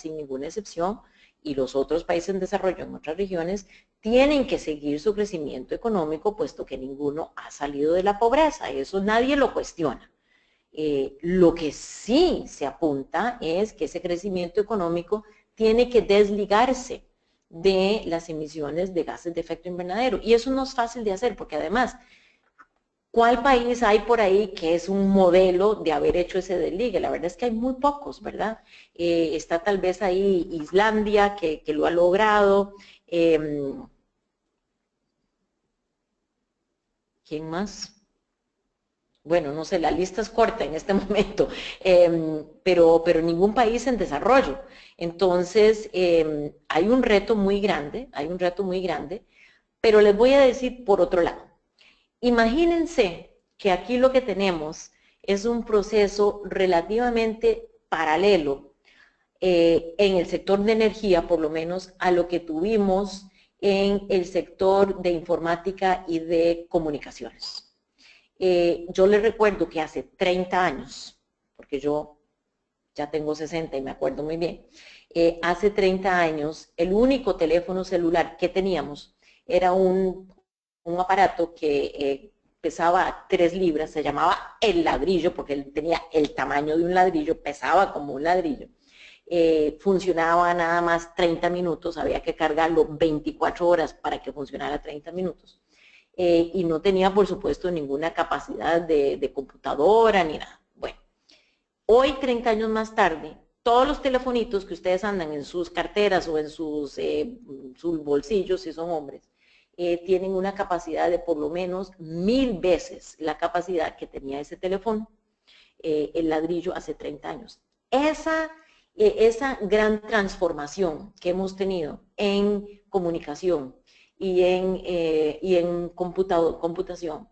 excepción, y los otros países en desarrollo en otras regiones, tienen que seguir su crecimiento económico, puesto que ninguno ha salido de la pobreza. Eso nadie lo cuestiona. Lo que sí se apunta es que ese crecimiento económico tiene que desligarse de las emisiones de gases de efecto invernadero. Y eso no es fácil de hacer, porque además, ¿cuál país hay por ahí que es un modelo de haber hecho ese desligue? La verdad es que hay muy pocos, ¿verdad? Está tal vez ahí Islandia, que lo ha logrado. ¿Quién más? Bueno, no sé, la lista es corta en este momento, pero ningún país en desarrollo. Entonces, hay un reto muy grande, pero les voy a decir por otro lado. Imagínense que aquí lo que tenemos es un proceso relativamente paralelo en el sector de energía, por lo menos, a lo que tuvimos en el sector de informática y de comunicaciones. Yo les recuerdo que hace 30 años, porque yo ya tengo 60 y me acuerdo muy bien, hace 30 años el único teléfono celular que teníamos era un aparato que pesaba 3 libras, se llamaba el ladrillo, porque él tenía el tamaño de un ladrillo, pesaba como un ladrillo. Funcionaba nada más 30 minutos, había que cargarlo 24 horas para que funcionara 30 minutos. Y no tenía, por supuesto, ninguna capacidad de computadora ni nada. Bueno, hoy, 30 años más tarde, todos los telefonitos que ustedes andan en sus carteras o en sus bolsillos, si son hombres, tienen una capacidad de por lo menos 1000 veces la capacidad que tenía ese teléfono, el ladrillo, hace 30 años. Esa gran transformación que hemos tenido en comunicación y en computación,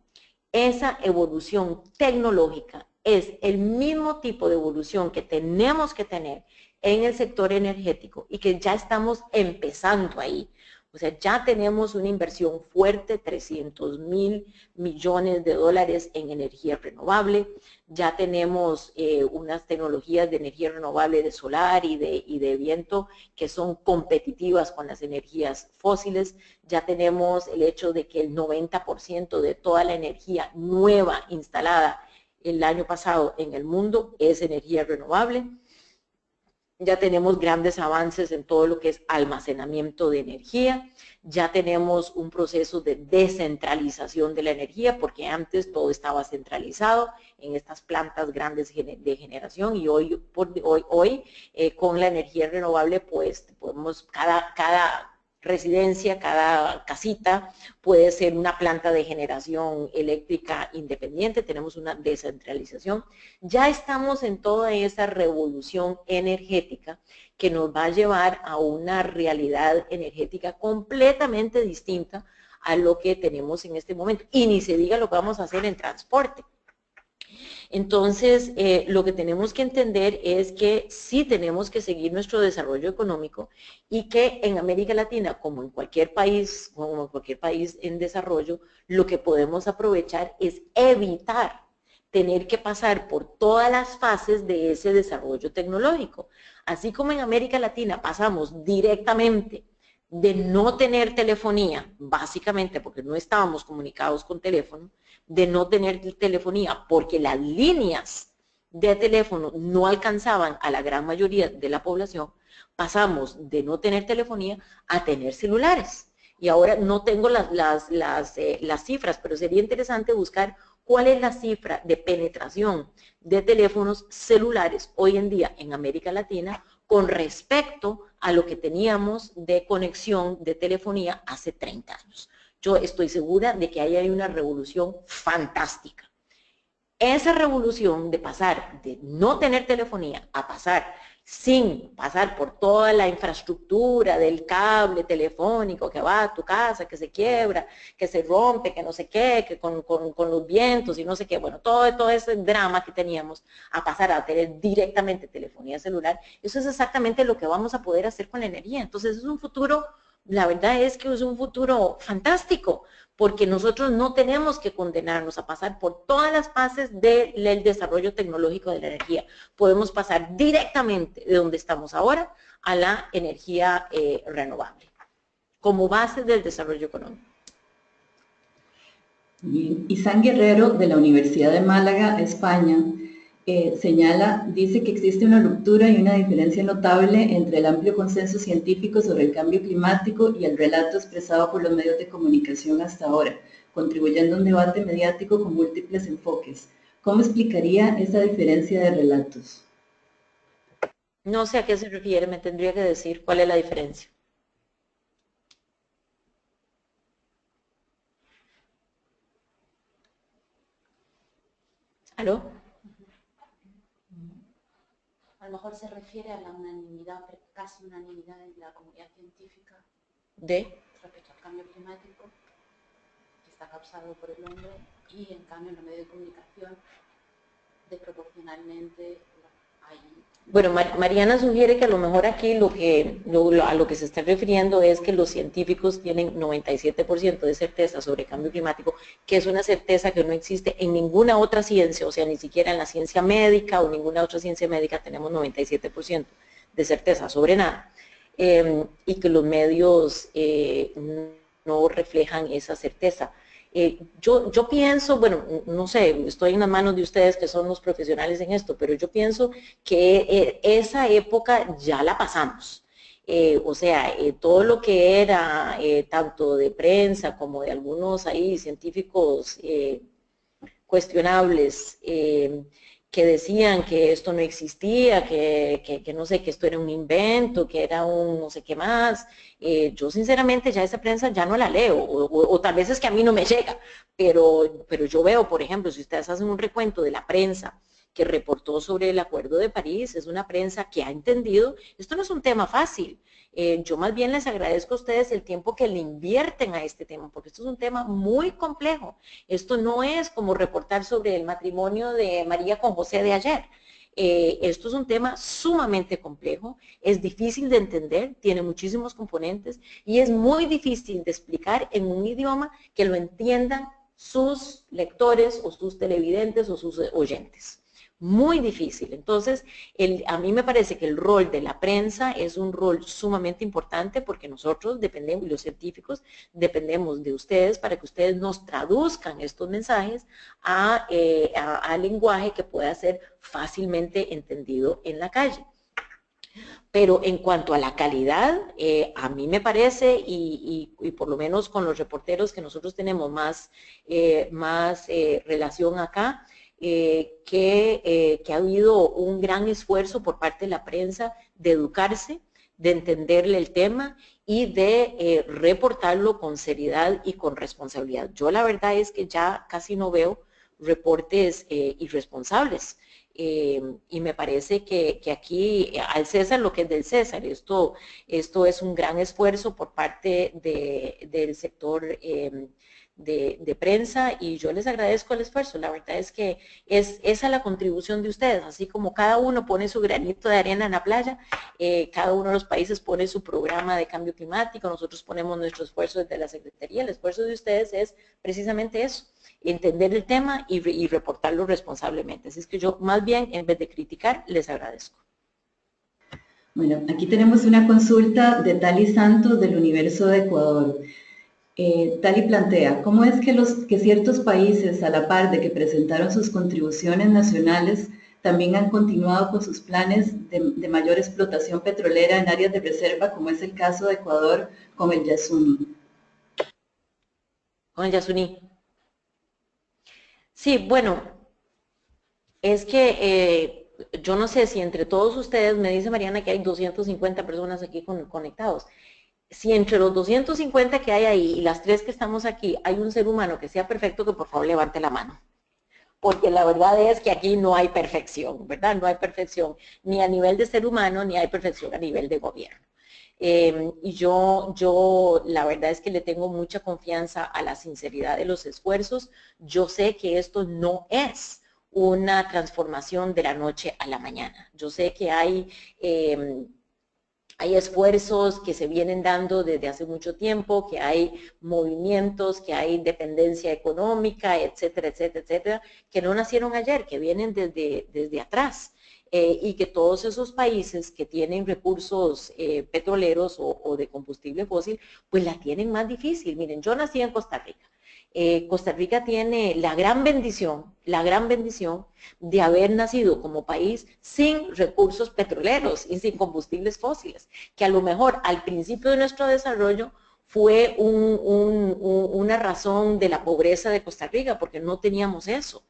esa evolución tecnológica es el mismo tipo de evolución que tenemos que tener en el sector energético y que ya estamos empezando ahí. O sea, ya tenemos una inversión fuerte, 300.000 millones de dólares en energía renovable, ya tenemos unas tecnologías de energía renovable de solar y de viento que son competitivas con las energías fósiles, ya tenemos el hecho de que el 90% de toda la energía nueva instalada el año pasado en el mundo es energía renovable. Ya tenemos grandes avances en todo lo que es almacenamiento de energía, ya tenemos un proceso de descentralización de la energía, porque antes todo estaba centralizado en estas plantas grandes de generación, y hoy con la energía renovable, pues podemos, cada residencia, cada casita puede ser una planta de generación eléctrica independiente, tenemos una descentralización. Ya estamos en toda esa revolución energética que nos va a llevar a una realidad energética completamente distinta a lo que tenemos en este momento. Y ni se diga lo que vamos a hacer en transporte. Entonces, lo que tenemos que entender es que sí tenemos que seguir nuestro desarrollo económico y que en América Latina, como en cualquier país en desarrollo, lo que podemos aprovechar es evitar tener que pasar por todas las fases de ese desarrollo tecnológico. Así como en América Latina pasamos directamente de no tener telefonía, básicamente porque no estábamos comunicados con teléfono, de no tener telefonía porque las líneas de teléfono no alcanzaban a la gran mayoría de la población, pasamos de no tener telefonía a tener celulares. Y ahora no tengo las cifras, pero sería interesante buscar cuál es la cifra de penetración de teléfonos celulares hoy en día en América Latina con respecto a lo que teníamos de conexión de telefonía hace 30 años. Yo estoy segura de que ahí hay una revolución fantástica. Esa revolución de pasar de no tener telefonía a pasar sin pasar por toda la infraestructura del cable telefónico que va a tu casa, que se quiebra, que se rompe, que no sé qué, que con los vientos y no sé qué, bueno, todo ese drama que teníamos, a pasar a tener directamente telefonía celular, eso es exactamente lo que vamos a poder hacer con la energía. Entonces es un futuro, la verdad es que es un futuro fantástico, porque nosotros no tenemos que condenarnos a pasar por todas las fases del desarrollo tecnológico de la energía. Podemos pasar directamente de donde estamos ahora a la energía renovable, como base del desarrollo económico. Bien. Isán Guerrero, de la Universidad de Málaga, España, dice que existe una ruptura y una diferencia notable entre el amplio consenso científico sobre el cambio climático y el relato expresado por los medios de comunicación hasta ahora, contribuyendo a un debate mediático con múltiples enfoques. ¿Cómo explicaría esa diferencia de relatos? No sé a qué se refiere, me tendría que decir cuál es la diferencia. ¿Aló? A lo mejor se refiere a la unanimidad, casi unanimidad de la comunidad científica respecto al cambio climático que está causado por el hombre, y en cambio en los medios de comunicación desproporcionalmente hay. Bueno, Mariana sugiere que a lo mejor aquí a lo que se está refiriendo es que los científicos tienen 97% de certeza sobre el cambio climático, que es una certeza que no existe en ninguna otra ciencia, o sea, ni siquiera en la ciencia médica o ninguna otra ciencia médica tenemos 97% de certeza sobre nada, y que los medios no reflejan esa certeza. Yo pienso, bueno, no sé, estoy en las manos de ustedes que son los profesionales en esto, pero yo pienso que esa época ya la pasamos. O sea, todo lo que era tanto de prensa como de algunos ahí científicos cuestionables, que decían que esto no existía, que no sé, que esto era un invento, que era un no sé qué más. Yo sinceramente ya esa prensa ya no la leo, o tal vez es que a mí no me llega, pero yo veo, por ejemplo, si ustedes hacen un recuento de la prensa que reportó sobre el Acuerdo de París, es una prensa que ha entendido, esto no es un tema fácil. Yo más bien les agradezco a ustedes el tiempo que le invierten a este tema, porque esto es un tema muy complejo. Esto no es como reportar sobre el matrimonio de María con José de ayer. Esto es un tema sumamente complejo, es difícil de entender, tiene muchísimos componentes y es muy difícil de explicar en un idioma que lo entiendan sus lectores o sus televidentes o sus oyentes. Muy difícil. Entonces, a mí me parece que el rol de la prensa es un rol sumamente importante, porque nosotros dependemos, los científicos, dependemos de ustedes para que ustedes nos traduzcan estos mensajes a lenguaje que pueda ser fácilmente entendido en la calle. Pero en cuanto a la calidad, a mí me parece, y por lo menos con los reporteros que nosotros tenemos más relación acá, que ha habido un gran esfuerzo por parte de la prensa de educarse, de entenderle el tema y de reportarlo con seriedad y con responsabilidad. Yo la verdad es que ya casi no veo reportes irresponsables. Y me parece que aquí al César lo que es del César. Esto es un gran esfuerzo por parte del sector de prensa, y yo les agradezco el esfuerzo. La verdad es que es esa la contribución de ustedes, así como cada uno pone su granito de arena en la playa, cada uno de los países pone su programa de cambio climático, nosotros ponemos nuestro esfuerzo desde la Secretaría. El esfuerzo de ustedes es precisamente eso, entender el tema y reportarlo responsablemente. Así es que yo, más bien, en vez de criticar, les agradezco. Bueno, aquí tenemos una consulta de Tali Santos del Universo de Ecuador. Tali plantea, ¿cómo es que ciertos países, a la par de que presentaron sus contribuciones nacionales, también han continuado con sus planes de mayor explotación petrolera en áreas de reserva, como es el caso de Ecuador con el Yasuní? Con el Yasuní. Sí, bueno, es que yo no sé si entre todos ustedes, me dice Mariana que hay 250 personas aquí conectados. Si entre los 250 que hay ahí y las 3 que estamos aquí hay un ser humano que sea perfecto, que por favor levante la mano. Porque la verdad es que aquí no hay perfección, ¿verdad? No hay perfección ni a nivel de ser humano, ni hay perfección a nivel de gobierno. Y yo la verdad es que le tengo mucha confianza a la sinceridad de los esfuerzos. Yo sé que esto no es una transformación de la noche a la mañana. Yo sé que hay esfuerzos que se vienen dando desde hace mucho tiempo, que hay movimientos, que hay dependencia económica, etcétera, etcétera, etcétera, que no nacieron ayer, que vienen desde atrás. Y que todos esos países que tienen recursos petroleros o de combustible fósil, pues la tienen más difícil. Miren, yo nací en Costa Rica. Costa Rica tiene la gran bendición de haber nacido como país sin recursos petroleros y sin combustibles fósiles, que a lo mejor al principio de nuestro desarrollo fue una razón de la pobreza de Costa Rica, porque no teníamos eso.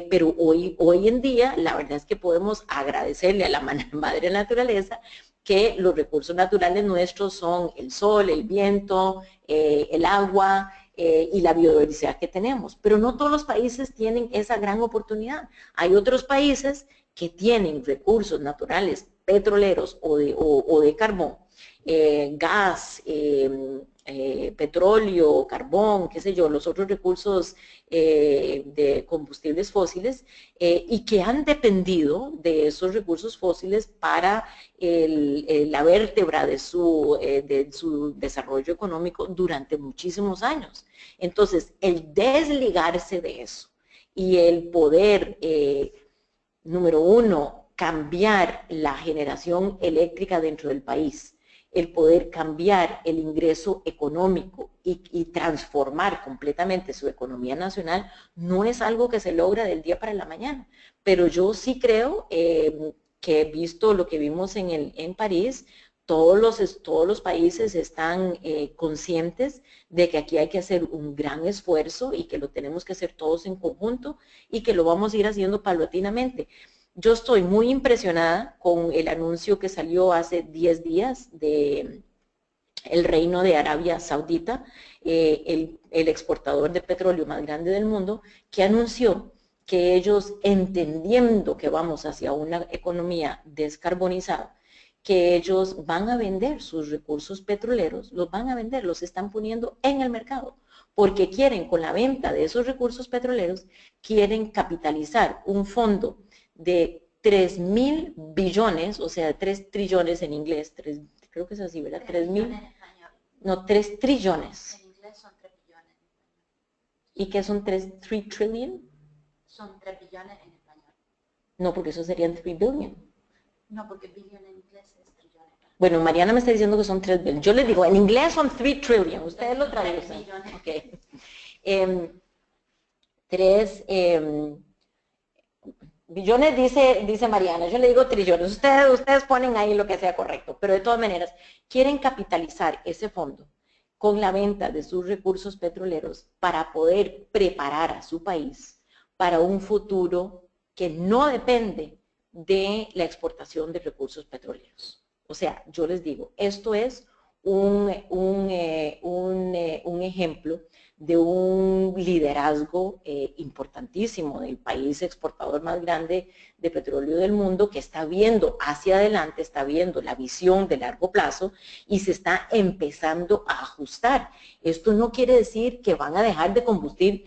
Pero hoy en día, la verdad es que podemos agradecerle a la madre naturaleza que los recursos naturales nuestros son el sol, el viento, el agua, y la biodiversidad que tenemos. Pero no todos los países tienen esa gran oportunidad. Hay otros países que tienen recursos naturales petroleros o de carbón, gas, petróleo, carbón, qué sé yo, los otros recursos de combustibles fósiles, y que han dependido de esos recursos fósiles para la vértebra de su desarrollo económico durante muchísimos años. Entonces, el desligarse de eso y el poder, número uno, cambiar la generación eléctrica dentro del país, el poder cambiar el ingreso económico y transformar completamente su economía nacional, no es algo que se logra del día para la mañana. Pero yo sí creo que, visto lo que vimos en París, todos los países están conscientes de que aquí hay que hacer un gran esfuerzo y que lo tenemos que hacer todos en conjunto y que lo vamos a ir haciendo paulatinamente. Yo estoy muy impresionada con el anuncio que salió hace 10 días de el Reino de Arabia Saudita, el exportador de petróleo más grande del mundo, que anunció que ellos, entendiendo que vamos hacia una economía descarbonizada, que ellos van a vender sus recursos petroleros, los van a vender, los están poniendo en el mercado, porque quieren, con la venta de esos recursos petroleros, quieren capitalizar un fondo de 3.000 billones, o sea, 3 trillones en inglés, creo que es así, ¿verdad? 3.000, no, 3 trillones. En inglés son 3 billones. ¿Y qué son 3 trillion? Son 3 billones en español. No, porque eso serían 3 billion. No, porque billion en inglés es trillones. Bueno, Mariana me está diciendo que son 3 billion. Yo les digo, en inglés son 3 trillion. Ustedes lo traducen. Ok. 3 billones dice Mariana, yo le digo trillones, ustedes ponen ahí lo que sea correcto, pero de todas maneras, quieren capitalizar ese fondo con la venta de sus recursos petroleros para poder preparar a su país para un futuro que no depende de la exportación de recursos petroleros. O sea, yo les digo, esto es un ejemplo de un liderazgo importantísimo del país exportador más grande de petróleo del mundo, que está viendo hacia adelante, está viendo la visión de largo plazo y se está empezando a ajustar. Esto no quiere decir que van a dejar de consumir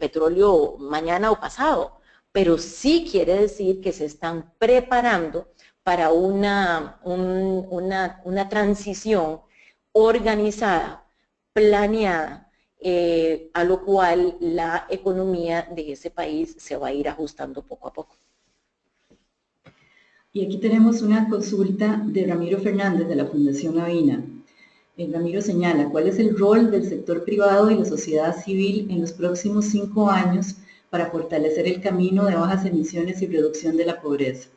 petróleo mañana o pasado, pero sí quiere decir que se están preparando para una transición organizada, planeada, a lo cual la economía de ese país se va a ir ajustando poco a poco. Y aquí tenemos una consulta de Ramiro Fernández de la Fundación Avina. Ramiro señala, ¿cuál es el rol del sector privado y la sociedad civil en los próximos 5 años para fortalecer el camino de bajas emisiones y reducción de la pobreza?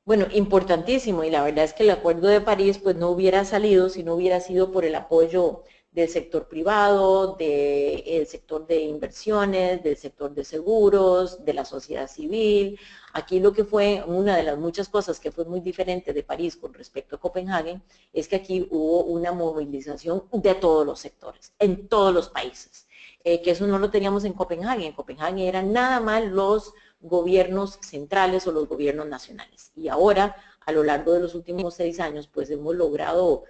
Bueno, importantísimo, y la verdad es que el Acuerdo de París pues no hubiera salido si no hubiera sido por el apoyo del sector privado, del sector de inversiones, del sector de seguros, de la sociedad civil. Aquí lo que fue, una de las muchas cosas que fue muy diferente de París con respecto a Copenhague, es que aquí hubo una movilización de todos los sectores, en todos los países, que eso no lo teníamos en Copenhague. En Copenhague eran nada más los gobiernos centrales o los gobiernos nacionales. Y ahora, a lo largo de los últimos 6 años, pues hemos logrado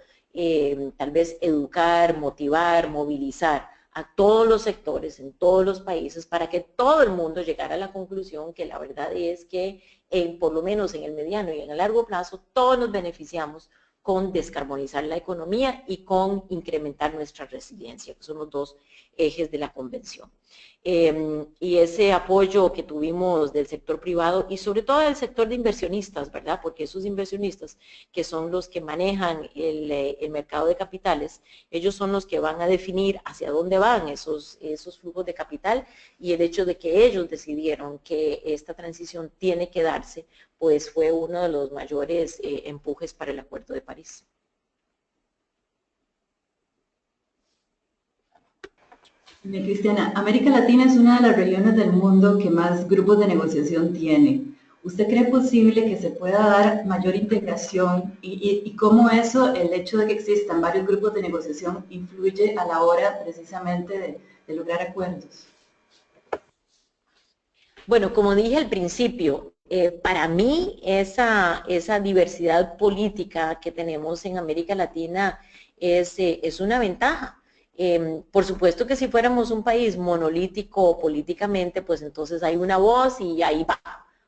tal vez educar, motivar, movilizar a todos los sectores en todos los países para que todo el mundo llegara a la conclusión que la verdad es que por lo menos en el mediano y en el largo plazo todos nos beneficiamos con descarbonizar la economía y con incrementar nuestra resiliencia, que son los dos ejes de la convención. Y ese apoyo que tuvimos del sector privado y sobre todo del sector de inversionistas, ¿verdad? Porque esos inversionistas que son los que manejan el mercado de capitales, ellos son los que van a definir hacia dónde van esos flujos de capital, y el hecho de que ellos decidieron que esta transición tiene que darse, pues fue uno de los mayores empujes para el Acuerdo de París. Cristiana, América Latina es una de las regiones del mundo que más grupos de negociación tiene. ¿Usted cree posible que se pueda dar mayor integración y cómo eso, el hecho de que existan varios grupos de negociación, influye a la hora precisamente de lograr acuerdos? Bueno, como dije al principio, para mí esa diversidad política que tenemos en América Latina es una ventaja. Por supuesto que si fuéramos un país monolítico políticamente, pues entonces hay una voz y ahí va.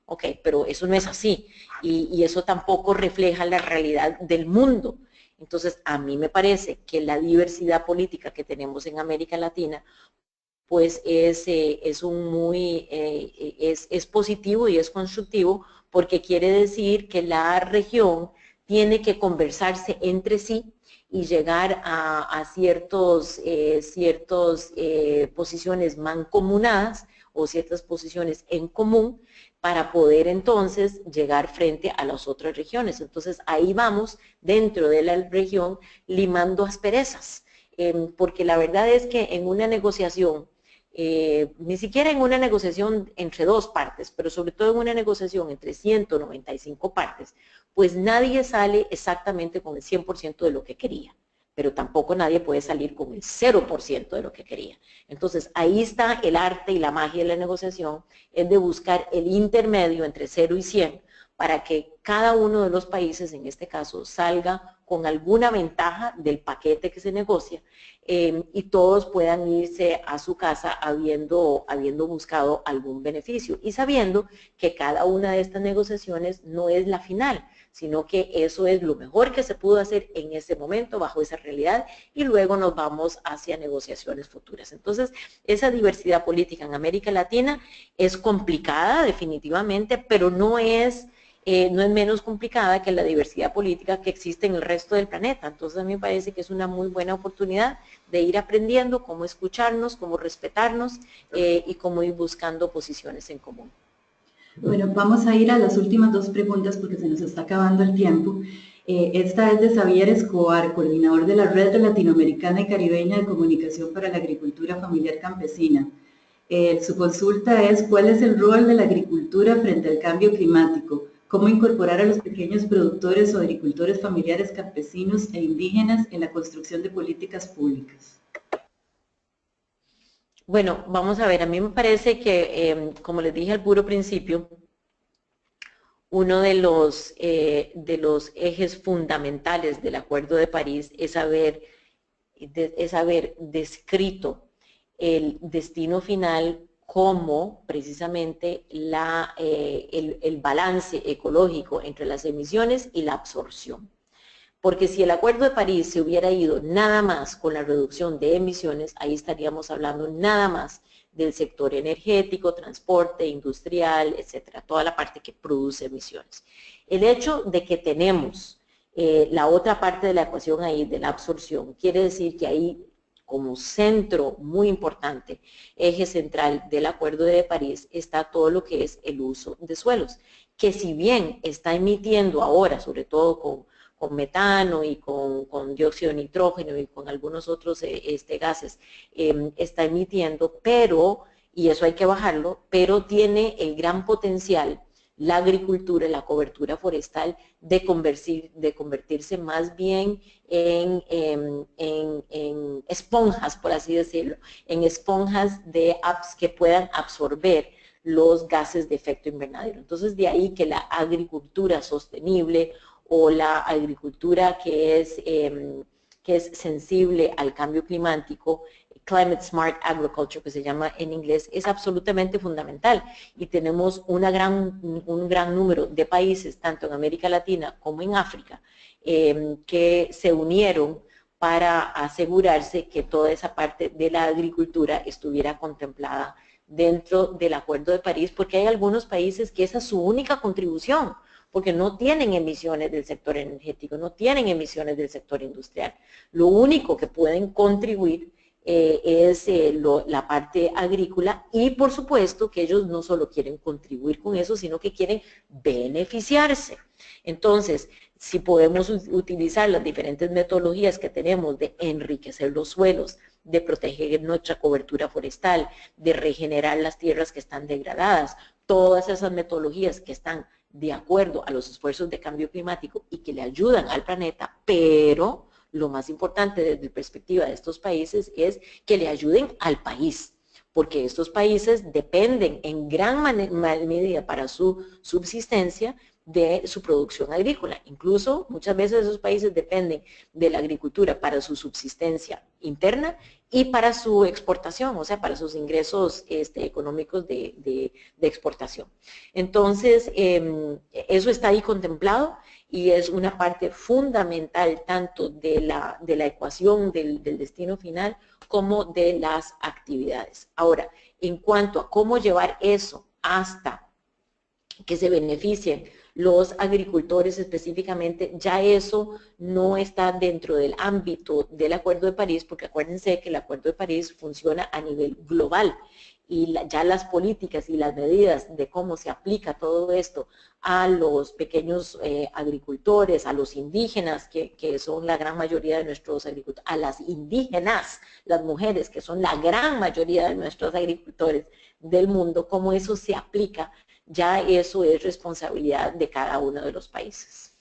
Ok, pero eso no es así y eso tampoco refleja la realidad del mundo. Entonces, a mí me parece que la diversidad política que tenemos en América Latina pues es positivo y es constructivo, porque quiere decir que la región tiene que conversarse entre sí y llegar a ciertas posiciones mancomunadas o ciertas posiciones en común para poder entonces llegar frente a las otras regiones. Entonces ahí vamos dentro de la región limando asperezas, porque la verdad es que en una negociación, ni siquiera en una negociación entre 2 partes, pero sobre todo en una negociación entre 195 partes, pues nadie sale exactamente con el 100% de lo que quería, pero tampoco nadie puede salir con el 0% de lo que quería. Entonces, ahí está el arte y la magia de la negociación, es de buscar el intermedio entre 0 y 100, para que cada uno de los países, en este caso, salga con alguna ventaja del paquete que se negocia, y todos puedan irse a su casa habiendo buscado algún beneficio y sabiendo que cada una de estas negociaciones no es la final, sino que eso es lo mejor que se pudo hacer en ese momento bajo esa realidad, y luego nos vamos hacia negociaciones futuras. Entonces, esa diversidad política en América Latina es complicada definitivamente, pero no es menos complicada que la diversidad política que existe en el resto del planeta. Entonces a mí me parece que es una muy buena oportunidad de ir aprendiendo cómo escucharnos, cómo respetarnos y cómo ir buscando posiciones en común. Bueno, vamos a ir a las últimas 2 preguntas porque se nos está acabando el tiempo. Esta es de Xavier Escobar, coordinador de la Red Latinoamericana y Caribeña de Comunicación para la Agricultura Familiar Campesina. Su consulta es: ¿cuál es el rol de la agricultura frente al cambio climático? cómo incorporar a los pequeños productores o agricultores familiares, campesinos e indígenas en la construcción de políticas públicas. Bueno, vamos a ver, a mí me parece que, como les dije al puro principio, uno de los ejes fundamentales del Acuerdo de París es haber descrito el destino final como precisamente el balance ecológico entre las emisiones y la absorción. Porque si el Acuerdo de París se hubiera ido nada más con la reducción de emisiones, ahí estaríamos hablando nada más del sector energético, transporte, industrial, etcétera, toda la parte que produce emisiones. El hecho de que tenemos la otra parte de la ecuación ahí, de la absorción, quiere decir que ahí, como centro muy importante, eje central del Acuerdo de París, está todo lo que es el uso de suelos, que si bien está emitiendo ahora, sobre todo con metano y con dióxido de nitrógeno y con algunos otros gases, está emitiendo, pero, y eso hay que bajarlo, pero tiene el gran potencial, la agricultura, la cobertura forestal, de convertirse más bien en esponjas, por así decirlo, en esponjas que puedan absorber los gases de efecto invernadero. Entonces, de ahí que la agricultura sostenible o la agricultura que es sensible al cambio climático, Climate Smart Agriculture, que se llama en inglés, es absolutamente fundamental. Y tenemos un gran número de países, tanto en América Latina como en África, que se unieron para asegurarse que toda esa parte de la agricultura estuviera contemplada dentro del Acuerdo de París, porque hay algunos países que esa es su única contribución, porque no tienen emisiones del sector energético, no tienen emisiones del sector industrial. Lo único que pueden contribuir es la parte agrícola, y por supuesto que ellos no solo quieren contribuir con eso, sino que quieren beneficiarse. Entonces, si podemos utilizar las diferentes metodologías que tenemos de enriquecer los suelos, de proteger nuestra cobertura forestal, de regenerar las tierras que están degradadas, todas esas metodologías que están de acuerdo a los esfuerzos de cambio climático y que le ayudan al planeta, pero lo más importante desde la perspectiva de estos países es que le ayuden al país, porque estos países dependen en gran medida para su subsistencia de su producción agrícola. Incluso muchas veces esos países dependen de la agricultura para su subsistencia interna y para su exportación, o sea, para sus ingresos económicos de exportación. Entonces, eso está ahí contemplado y es una parte fundamental tanto de la ecuación del destino final como de las actividades. Ahora, en cuanto a cómo llevar eso hasta que se beneficien los agricultores específicamente, ya eso no está dentro del ámbito del Acuerdo de París, porque acuérdense que el Acuerdo de París funciona a nivel global y ya las políticas y las medidas de cómo se aplica todo esto a los pequeños agricultores, a los indígenas, que son la gran mayoría de nuestros agricultores, a las indígenas, las mujeres, que son la gran mayoría de nuestros agricultores del mundo, cómo eso se aplica, ya eso es responsabilidad de cada uno de los países.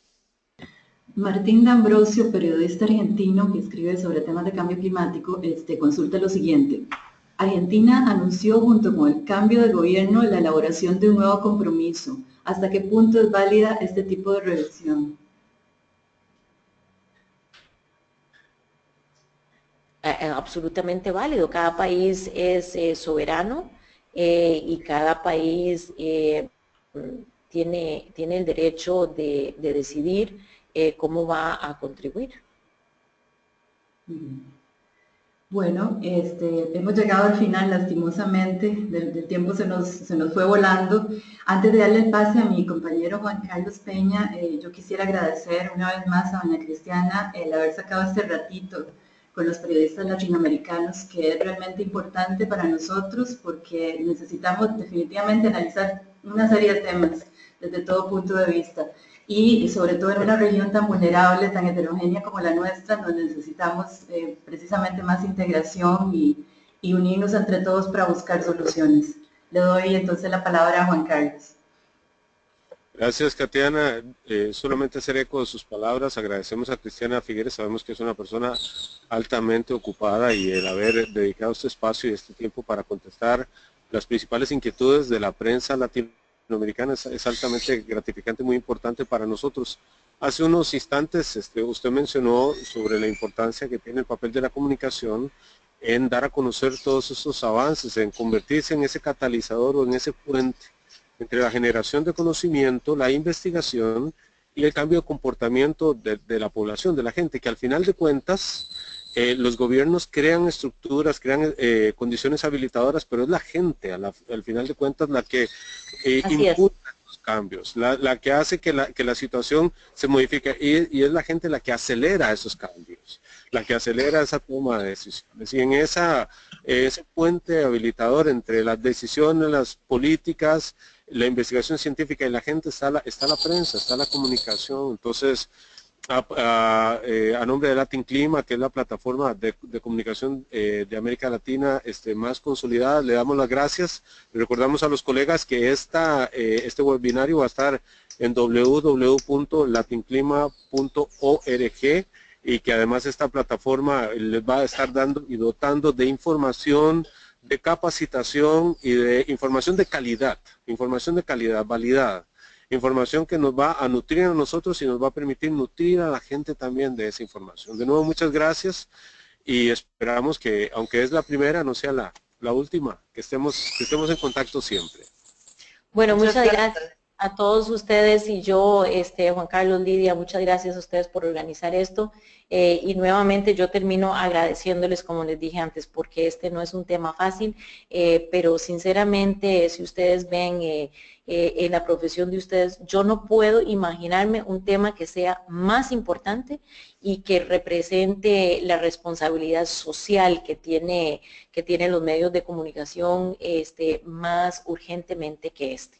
Martín D'Ambrosio, periodista argentino que escribe sobre temas de cambio climático, consulta lo siguiente. Argentina anunció junto con el cambio de gobierno la elaboración de un nuevo compromiso. ¿Hasta qué punto es válida este tipo de revisión? Absolutamente válido. Cada país es soberano y cada país tiene el derecho de decidir cómo va a contribuir. Bueno, hemos llegado al final, lastimosamente, del tiempo se nos fue volando. Antes de darle el pase a mi compañero Juan Carlos Peña, yo quisiera agradecer una vez más a doña Cristiana el haber sacado este ratito con los periodistas latinoamericanos, que es realmente importante para nosotros porque necesitamos definitivamente analizar una serie de temas desde todo punto de vista. Y sobre todo en una región tan vulnerable, tan heterogénea como la nuestra, donde necesitamos precisamente más integración y unirnos entre todos para buscar soluciones. Le doy entonces la palabra a Juan Carlos. Gracias, Katiana. Solamente hacer eco de sus palabras. Agradecemos a Cristiana Figueres. Sabemos que es una persona altamente ocupada y el haber dedicado este espacio y este tiempo para contestar las principales inquietudes de la prensa latinoamericana es altamente gratificante, muy importante para nosotros. Hace unos instantes usted mencionó sobre la importancia que tiene el papel de la comunicación en dar a conocer todos estos avances, en convertirse en ese catalizador o en ese puente entre la generación de conocimiento, la investigación y el cambio de comportamiento de la población, de la gente, que al final de cuentas los gobiernos crean estructuras, crean condiciones habilitadoras, pero es la gente al final de cuentas la que impulsa los cambios, la que hace que la situación se modifique y es la gente la que acelera esos cambios, la que acelera esa toma de decisiones. Y en ese puente habilitador entre las decisiones, las políticas, la investigación científica y la gente está la prensa, está la comunicación. Entonces, a nombre de Latin Clima, que es la plataforma de comunicación de América Latina más consolidada, le damos las gracias. Le recordamos a los colegas que este webinario va a estar en www.latinclima.org y que además esta plataforma les va a estar dando y dotando de información, de capacitación y de información de calidad validada. Información que nos va a nutrir a nosotros y nos va a permitir nutrir a la gente también de esa información. De nuevo, muchas gracias y esperamos que, aunque es la primera, no sea la última, que estemos en contacto siempre. Bueno, muchas gracias a todos ustedes y yo, Juan Carlos, Lidia, muchas gracias a ustedes por organizar esto y nuevamente yo termino agradeciéndoles, como les dije antes, porque este no es un tema fácil, pero sinceramente, si ustedes ven en la profesión de ustedes, yo no puedo imaginarme un tema que sea más importante y que represente la responsabilidad social que tienen los medios de comunicación más urgentemente que este.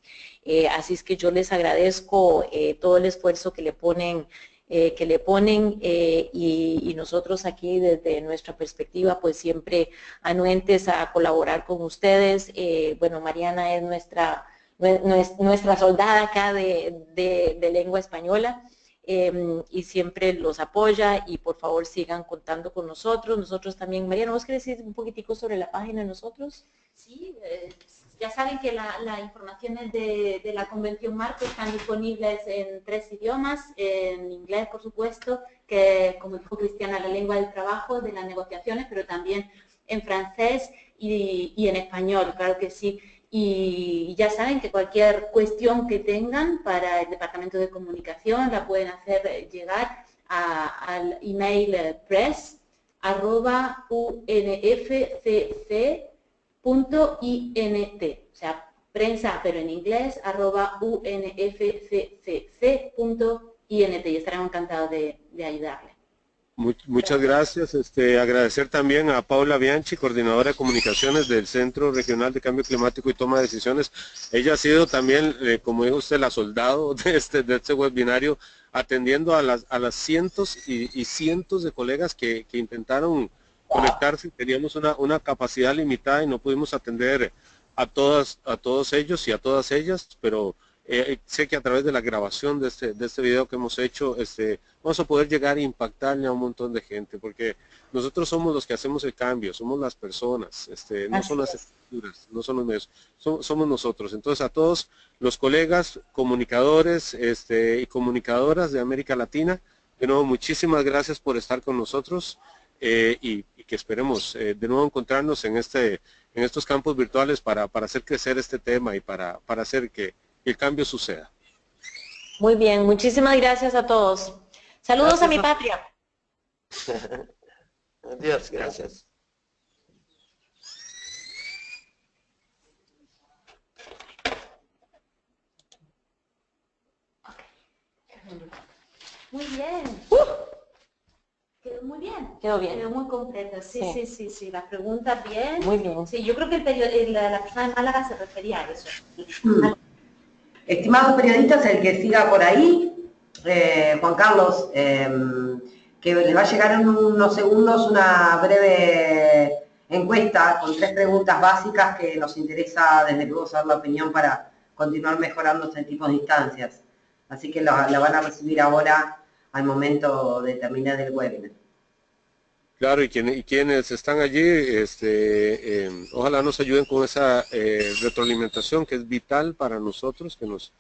Así es que yo les agradezco todo el esfuerzo que le ponen y nosotros aquí desde nuestra perspectiva pues siempre anuentes a colaborar con ustedes. Bueno, Mariana es nuestra soldada acá de lengua española y siempre los apoya y por favor sigan contando con nosotros. Nosotros también, Mariana, ¿vos querés decir un poquitico sobre la página de nosotros? Sí, ya saben que las informaciones de la Convención Marco están disponibles en 3 idiomas, en inglés, por supuesto, que como dijo Cristiana, la lengua del trabajo, de las negociaciones, pero también en francés y en español, claro que sí. Y ya saben que cualquier cuestión que tengan para el Departamento de Comunicación la pueden hacer llegar al email press@unfcc.int, o sea, prensa, pero en inglés, @unfccc.int, y estaremos encantados de ayudarle. Muchas gracias. Agradecer también a Paula Bianchi, coordinadora de comunicaciones del Centro Regional de Cambio Climático y Toma de Decisiones. Ella ha sido también, como dijo usted, la soldado de este webinario, atendiendo a las cientos y cientos de colegas que intentaron conectarse. Teníamos una capacidad limitada y no pudimos atender a todos ellos y a todas ellas, pero sé que a través de la grabación de este video que hemos hecho, vamos a poder llegar a impactarle a un montón de gente, porque nosotros somos los que hacemos el cambio, somos las personas, no son las estructuras, no son los medios, somos nosotros. Entonces a todos los colegas, comunicadores y comunicadoras de América Latina, de nuevo muchísimas gracias por estar con nosotros y que esperemos de nuevo encontrarnos en estos campos virtuales para hacer crecer este tema y para hacer que el cambio suceda. Muy bien, muchísimas gracias a todos. Saludos a mi patria. Adiós, gracias. Muy bien. Quedó muy bien. Quedó bien. Quedó muy completa. Sí. Las preguntas bien. Muy bien. Sí, yo creo que la persona de Málaga se refería a eso. Estimados periodistas, el que siga por ahí, Juan Carlos, que les va a llegar en unos segundos una breve encuesta con 3 preguntas básicas que nos interesa desde luego saber la opinión para continuar mejorando este tipo de instancias. Así que la van a recibir ahora al momento de terminar el webinar. Claro, y quienes están allí, ojalá nos ayuden con esa retroalimentación que es vital para nosotros, que nos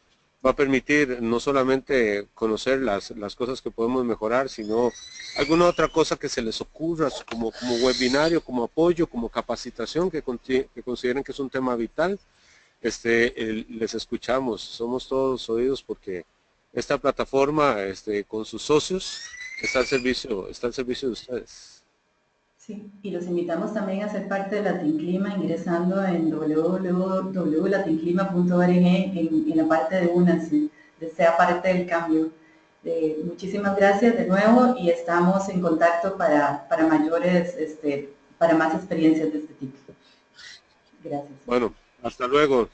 va a permitir no solamente conocer las cosas que podemos mejorar, sino alguna otra cosa que se les ocurra como webinario, como apoyo, como capacitación, que consideren que es un tema vital. Les escuchamos, somos todos oídos porque esta plataforma con sus socios está al servicio de ustedes. Sí, y los invitamos también a ser parte de Latinclima ingresando en www.latinclima.org en la parte de únanse, sea parte del cambio. Muchísimas gracias de nuevo y estamos en contacto para mayores, para más experiencias de este tipo. Gracias. Bueno, hasta luego.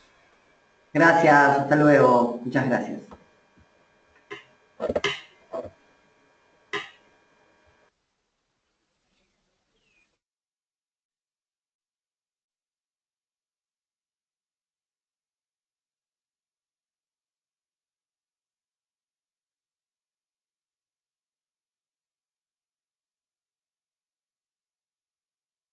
Gracias, hasta luego. Muchas gracias.